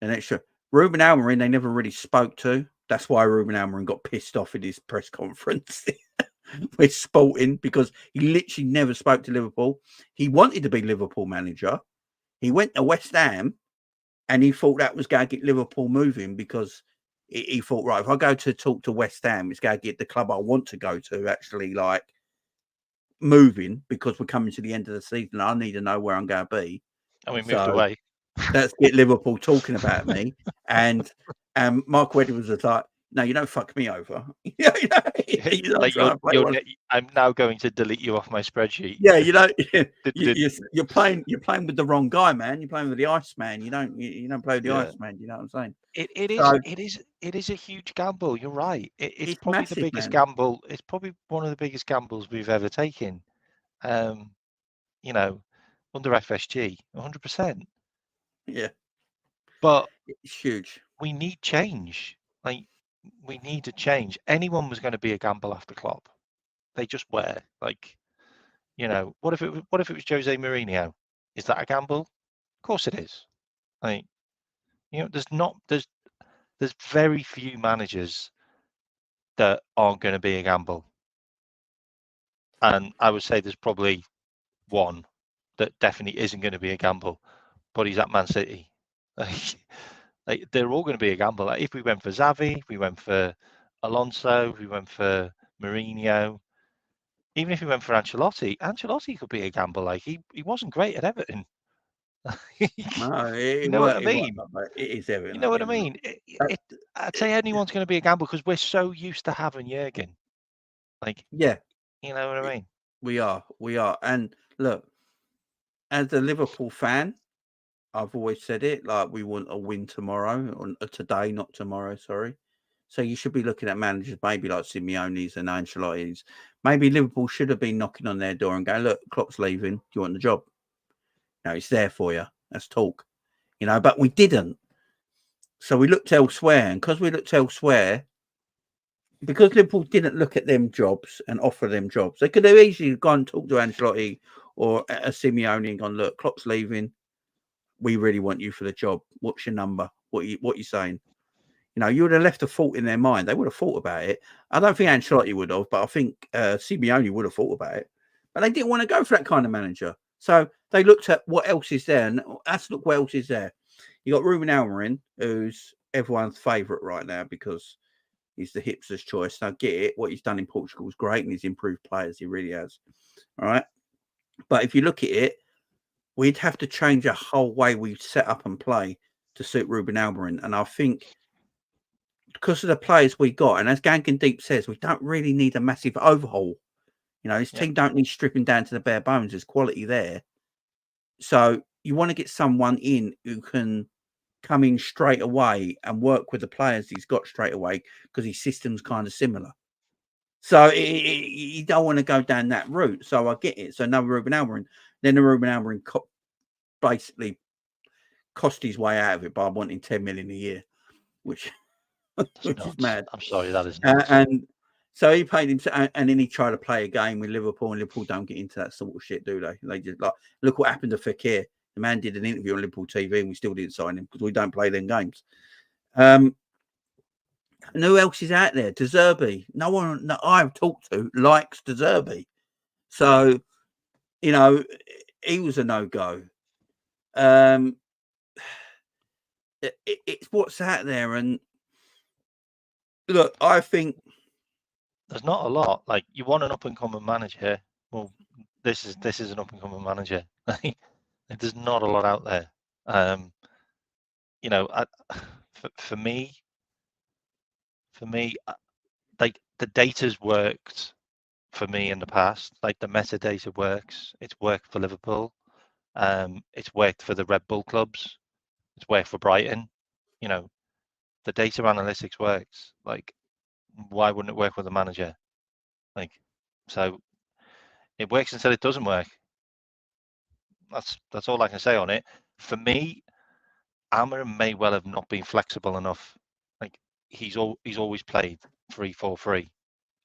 The next choice. Ruben Almiron, they never really spoke to. That's why Ruben Almiron got pissed off in his press conference with Sporting, because he literally never spoke to Liverpool. He wanted to be Liverpool manager. He went to West Ham, and he thought that was going to get Liverpool moving, because he thought, right, if I go to talk to West Ham, it's going to get the club I want to go to actually like moving, because we're coming to the end of the season. I need to know where I'm going to be. And we moved away. Let's get Liverpool talking about me. And Mark Edwards was like, no, you don't fuck me over. I'm now going to delete you off my spreadsheet. Yeah, you're playing with the wrong guy, man. You're playing with the Iceman. You don't play with the Iceman. You know what I'm saying? It is a huge gamble. You're right. It's probably massive, the biggest man. gamble. It's probably one of the biggest gambles we've ever taken. Under FSG, 100%. Yeah, but it's huge. We need change. We need to change. Anyone was going to be a gamble after Klopp. They just were. What if it was Jose Mourinho? Is that a gamble? Of course it is. There's very few managers that aren't going to be a gamble. And I would say there's probably one that definitely isn't going to be a gamble, but he's at Man City. They're all going to be a gamble. Like if we went for Xavi, we went for Alonso, we went for Mourinho, even if we went for Ancelotti could be a gamble. Like he wasn't great at Everton. You know what I mean? It is Everton. You know what I mean? I'd say anyone's going to be a gamble because we're so used to having Jurgen. Yeah, you know what I mean? We are. And look, as a Liverpool fan, I've always said it, like we want a win tomorrow, or today, not tomorrow, sorry. So you should be looking at managers maybe like Simeone's and Ancelotti's. Maybe Liverpool should have been knocking on their door and going, look, Klopp's leaving. Do you want the job? No, it's there for you. Let's talk. But we didn't. So we looked elsewhere. And because we looked elsewhere, because Liverpool didn't look at them jobs and offer them jobs, they could have easily gone and talked to Ancelotti or a Simeone and gone, look, Klopp's leaving. We really want you for the job. What's your number? What you saying? You would have left a thought in their mind. They would have thought about it. I don't think Ancelotti would have, but I think Simeone would have thought about it. But they didn't want to go for that kind of manager. So they looked at what else is there. And let's look what else is there. You got Ruben Almiron, who's everyone's favourite right now because he's the hipster's choice. Now, get it. What he's done in Portugal is great, and he's improved players. He really has. All right. But if you look at it, we'd have to change a whole way we set up and play to suit Ruben Almiron. And I think because of the players we got, and as Gangan Deep says, we don't really need a massive overhaul. His team don't need stripping down to the bare bones. There's quality there. So you want to get someone in who can come in straight away and work with the players he's got straight away because his system's kind of similar. So you don't want to go down that route. So I get it. So now Ruben Almiron. Then the Ruben Almiron basically cost his way out of it by wanting 10 million a year, which is mad. I'm sorry, that is nuts. And so he paid him, and then he tried to play a game with Liverpool, and Liverpool don't get into that sort of shit, do they? They just look what happened to Fekir. The man did an interview on Liverpool TV, and we still didn't sign him because we don't play them games. And who else is out there? De Zerbi. No one that I've talked to likes De Zerbi. So, he was a no-go. It's what's out there. And look, I think there's not a lot. Like, you want an up-and-coming manager. Well, this is an up-and-coming manager. There's not a lot out there. For me, like the data's worked for me in the past. Like the metadata works. It's worked for Liverpool. It's worked for the Red Bull clubs. It's worked for Brighton. The data analytics works. Like, why wouldn't it work with the manager? So it works until it doesn't work. That's all I can say on it. For me, Almiron may well have not been flexible enough. Like he's always played 3-4-3,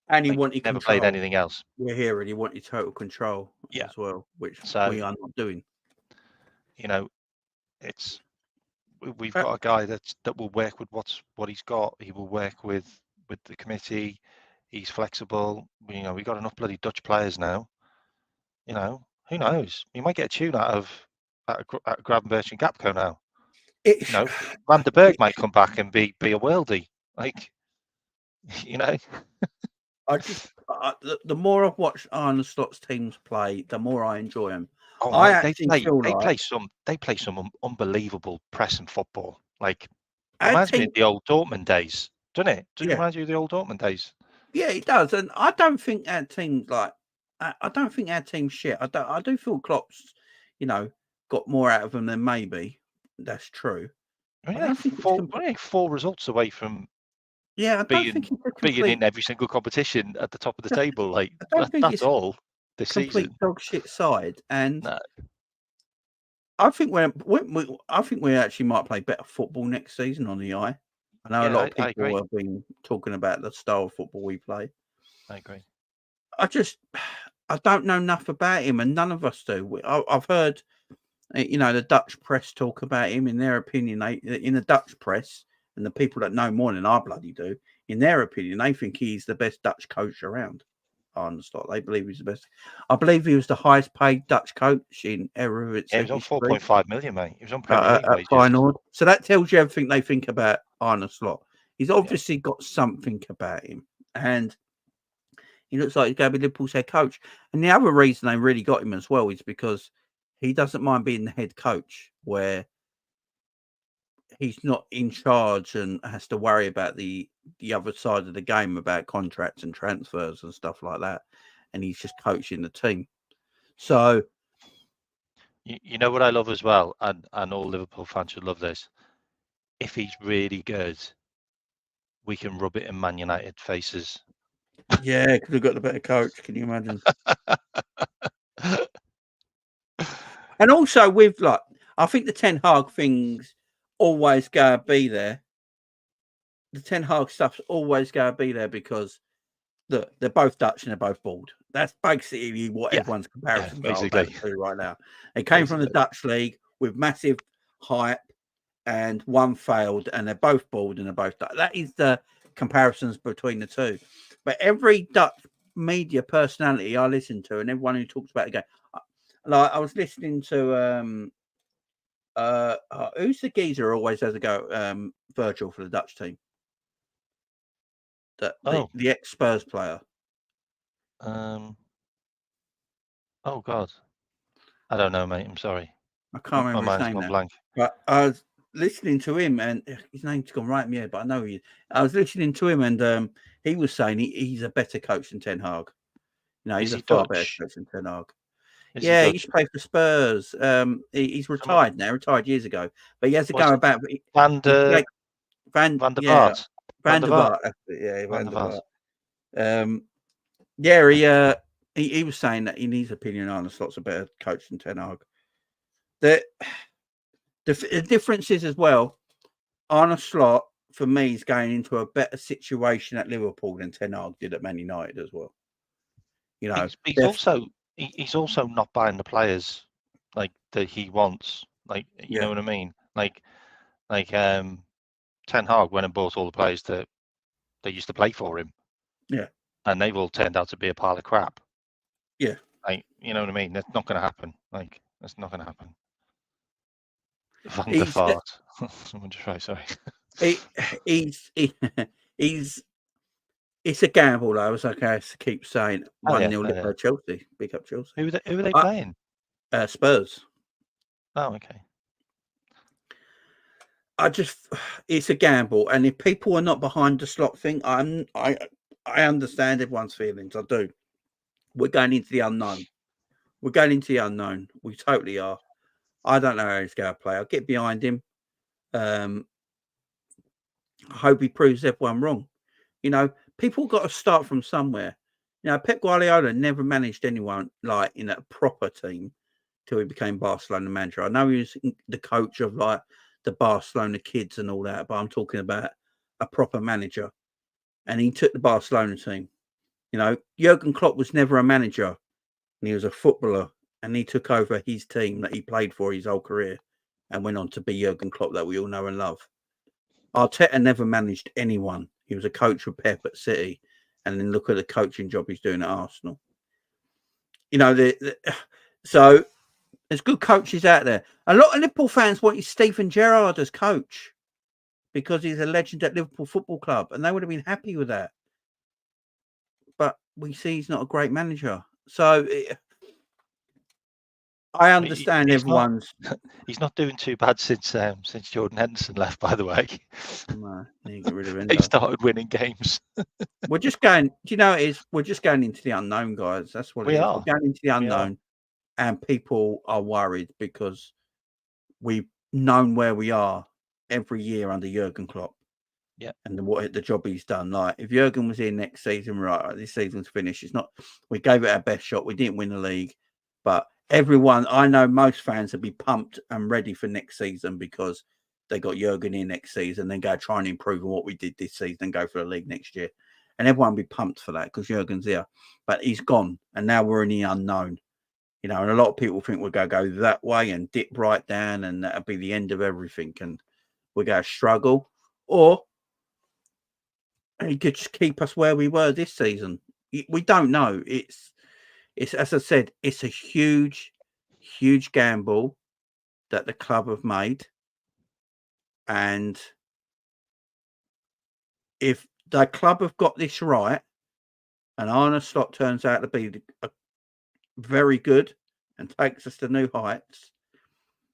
and he wanted never control. played anything else. We're here, and he wanted total control as well, which we are not doing. It's we've got a guy that will work with what he's got. He will work with the committee. He's flexible. We've got enough bloody Dutch players now. Who knows? You might get a tune out of Gravenberch and Gapco now. Van der Berg might come back and be a worldie. I just the more I've watched Arne Slot's teams play, the more I enjoy them. Oh, they play some unbelievable pressing football. Reminds me of the old Dortmund days, doesn't it? Does it remind you of the old Dortmund days? Yeah, it does. And I don't think our team's I don't think our team's shit. I do feel Klopp's, got more out of them than maybe. That's true. I don't think it's 4 results away from I don't think it's being in every single competition at the top of the table. That's all this complete season. Dog shit side, and no. I think we actually might play better football next season on the eye. I know a lot of people have been talking about the style of football we play. I agree. I don't know enough about him, and none of us do. I've heard, the Dutch press talk about him. In their opinion, in the Dutch press, and the people that know more than I bloody do, in their opinion, they think he's the best Dutch coach around. Arne Slot. They believe he's the best. I believe he was the highest paid Dutch coach in Eredivisie. Yeah, he was on 4.5 million, mate. He was on Premier League wages. Feyenoord. So that tells you everything they think about Arne Slot. He's obviously got something about him, and he looks like he's going to be Liverpool's head coach. And the other reason they really got him as well is because he doesn't mind being the head coach, where he's not in charge and has to worry about the other side of the game, about contracts and transfers and stuff like that. And he's just coaching the team. So, you know what I love as well, and all Liverpool fans should love this. If he's really good, we can rub it in Man United faces. Yeah, because we've got the better coach. Can you imagine? And also with I think the Ten Hag things always going to be there. The Ten Hag stuff's always going to be there because look, they're both Dutch and they're both bald. That's basically what everyone's comparisons are about right now. They came from the Dutch league with massive hype, and one failed, and they're both bald and they're both Dutch. That is the comparisons between the two. But every Dutch media personality I listen to, and everyone who talks about the game, I was listening to who's the geezer who always has a go? Virgil for the Dutch team. The ex-Spurs player. Oh God, I don't know, mate. I'm sorry. I can't remember his name now. Blank. But I was listening to him, and his name's gone right in my head, but I know he is. I was listening to him, and he was saying he's a better coach than Ten Hag. He's a far better coach than Ten Hag. He used to play for Spurs. He's retired now, retired years ago. But he has to go about Van der Vaart. Van der Vaart. Yeah, Van der Vaart. He was saying that in his opinion, Arne Slot's a better coach than Ten Hag. The difference is as well, Arne Slot, for me, is going into a better situation at Liverpool than Ten Hag did at Man United as well. He's also not buying the players that he wants. You know what I mean? Ten Hag went and bought all the players that they used to play for him. Yeah. And they've all turned out to be a pile of crap. Yeah. You know what I mean? That's not going to happen. That's not going to happen. Van der Vaart. Someone just right, sorry. It's a gamble, though, as I keep saying. 1-0 Chelsea. Big up Chelsea. Who are they playing? Spurs. Oh, okay. It's a gamble, and if people are not behind the Slot thing, I understand everyone's feelings. I do. We're going into the unknown. We totally are. I don't know how he's going to play. I'll get behind him. I hope he proves everyone wrong. People got to start from somewhere. Pep Guardiola never managed anyone in a proper team till he became Barcelona manager. I know he was the coach of the Barcelona kids and all that, but I'm talking about a proper manager. And he took the Barcelona team. Jurgen Klopp was never a manager, and he was a footballer, and he took over his team that he played for his whole career, and went on to be Jurgen Klopp that we all know and love. Arteta never managed anyone. He was a coach with Pep at City, and then look at the coaching job he's doing at Arsenal. You know, so there's good coaches out there. A lot of Liverpool fans wanted Steven Gerrard as coach because he's a legend at Liverpool Football Club, and they would have been happy with that. But we see he's not a great manager. So I understand everyone's. He's not doing too bad since Jordan Henderson left, by the way. No, you get rid of him. They started winning games. We're just going. Do you know it is? We're just going into the unknown, guys. That's what it is. Are. We're going into the unknown, and people are worried because we've known where we are every year under Jurgen Klopp. Yeah, and the job he's done. Like if Jurgen was in next season, right? This season's finished. It's not. We gave it our best shot. We didn't win the league, but everyone I know, most fans would be pumped and ready for next season because they got Jurgen in next season. Then go try and improve on what we did this season and go for the league next year. And everyone will be pumped for that because Jurgen's here, but he's gone, and now we're in the unknown. You know, and a lot of people think we're going to go that way and dip right down, and that'll be the end of everything, and we're going to struggle, or he could just keep us where we were this season. We don't know. It's as I said, it's a huge, huge gamble that the club have made, and if the club have got this right, and Arne Slot turns out to be very good and takes us to new heights,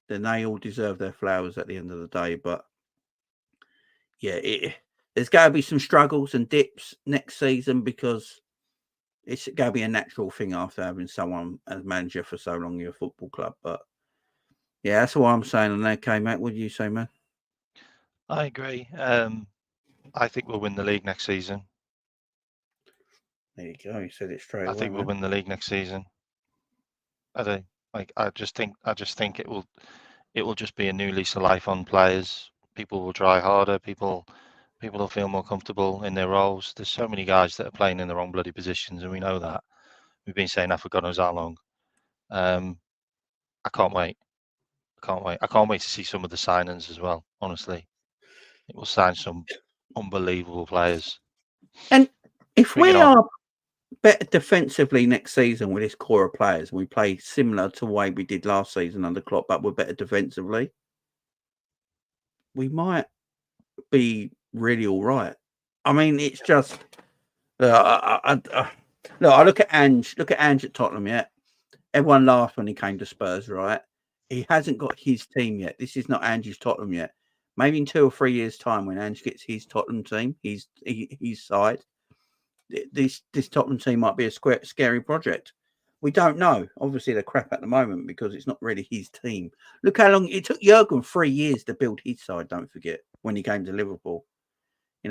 then they all deserve their flowers at the end of the day. But yeah, there's got to be some struggles and dips next season because it's going to be a natural thing after having someone as manager for so long in your football club. But yeah, that's what I'm saying. And okay, Matt, what do you say, man? I agree. I think we'll win the league next season. There you go. You said it straight away. I think we'll win the league next season. I just think it will just be a new lease of life on players. People will try harder. People will feel more comfortable in their roles. There's so many guys that are playing in the wrong bloody positions, and we know that. We've been saying that for God knows how long. I can't wait. I can't wait to see some of the signings as well. Honestly, it will sign some unbelievable players. And if we are better defensively next season with this core of players, we play similar to the way we did last season under Klopp, but we're better defensively, we might be really all right. I mean, it's just I look at Ange. Look at Ange at Tottenham. Yeah, everyone laughed when he came to Spurs. Right, he hasn't got his team yet. This is not Ange's Tottenham yet. Maybe in 2 or 3 years' time, when Ange gets his Tottenham team, his side, this Tottenham team might be a scary project. We don't know. Obviously, they're crap at the moment because it's not really his team. Look how long it took Jurgen 3 years to build his side. Don't forget when he came to Liverpool. You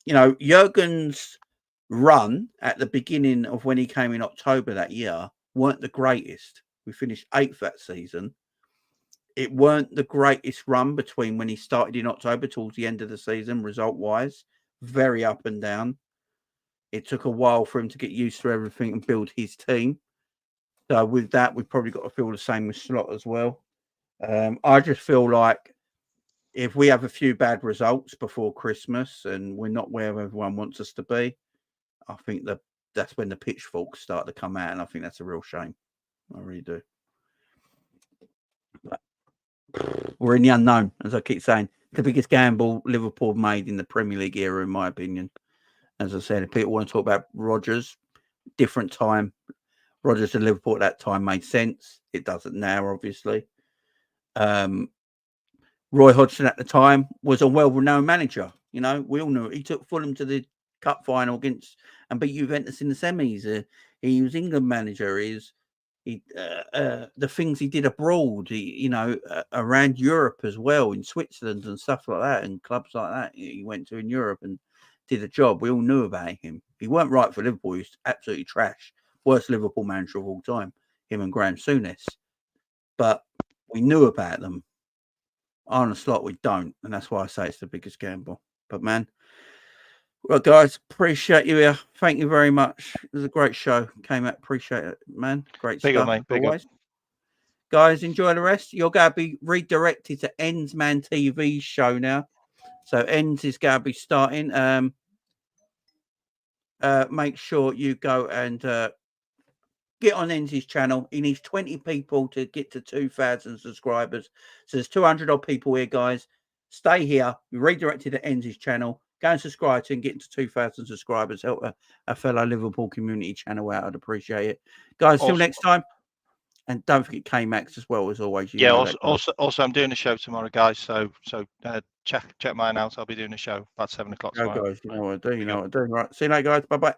know, Jurgen's run at the beginning of when he came in October that year weren't the greatest. We finished 8th that season. It weren't the greatest run between when he started in October towards the end of the season, result-wise. Very up and down. It took a while for him to get used to everything and build his team. So with that, we've probably got to feel the same with Slot as well. I just feel like if we have a few bad results before Christmas and we're not where everyone wants us to be, I think that's when the pitchforks start to come out, and I think that's a real shame. I really do. But we're in the unknown, as I keep saying. The biggest gamble Liverpool made in the Premier League era, in my opinion. As I said, if people want to talk about Rodgers, different time. Rodgers to Liverpool at that time made sense. It doesn't now, obviously. Roy Hodgson at the time was a well-renowned manager. You know, we all knew it. He took Fulham to the cup final and beat Juventus in the semis. He was England manager. The things he did abroad, around Europe as well, in Switzerland and stuff like that, and clubs like that. He went to in Europe and did a job. We all knew about him. He weren't right for Liverpool. He was absolutely trash. Worst Liverpool manager of all time, him and Graham Souness. But we knew about them. Arne Slot, we don't. And that's why I say it's the biggest gamble. But, man, well, guys, appreciate you here. Thank you very much. It was a great show. Came out, appreciate it, man. Great big stuff. Up, mate. Big always. Up. Guys, enjoy the rest. You're going to be redirected to Ends Man TV's show now. So Ends is going to be starting. Make sure you go and get on Ends' channel. He needs 20 people to get to 2,000 subscribers. So there's 200 odd people here, guys. Stay here. Be redirected to Ends' channel. Go and subscribe to and get to 2,000 subscribers. Help a fellow Liverpool community channel out. I'd appreciate it. Guys, till next time. And don't forget K-Max as well, as always. You know also, I'm doing a show tomorrow, guys. So check mine out. I'll be doing a show about 7 o'clock tomorrow. Guys, you know what I do. You know what I do. Right. See you later, guys. Bye-bye.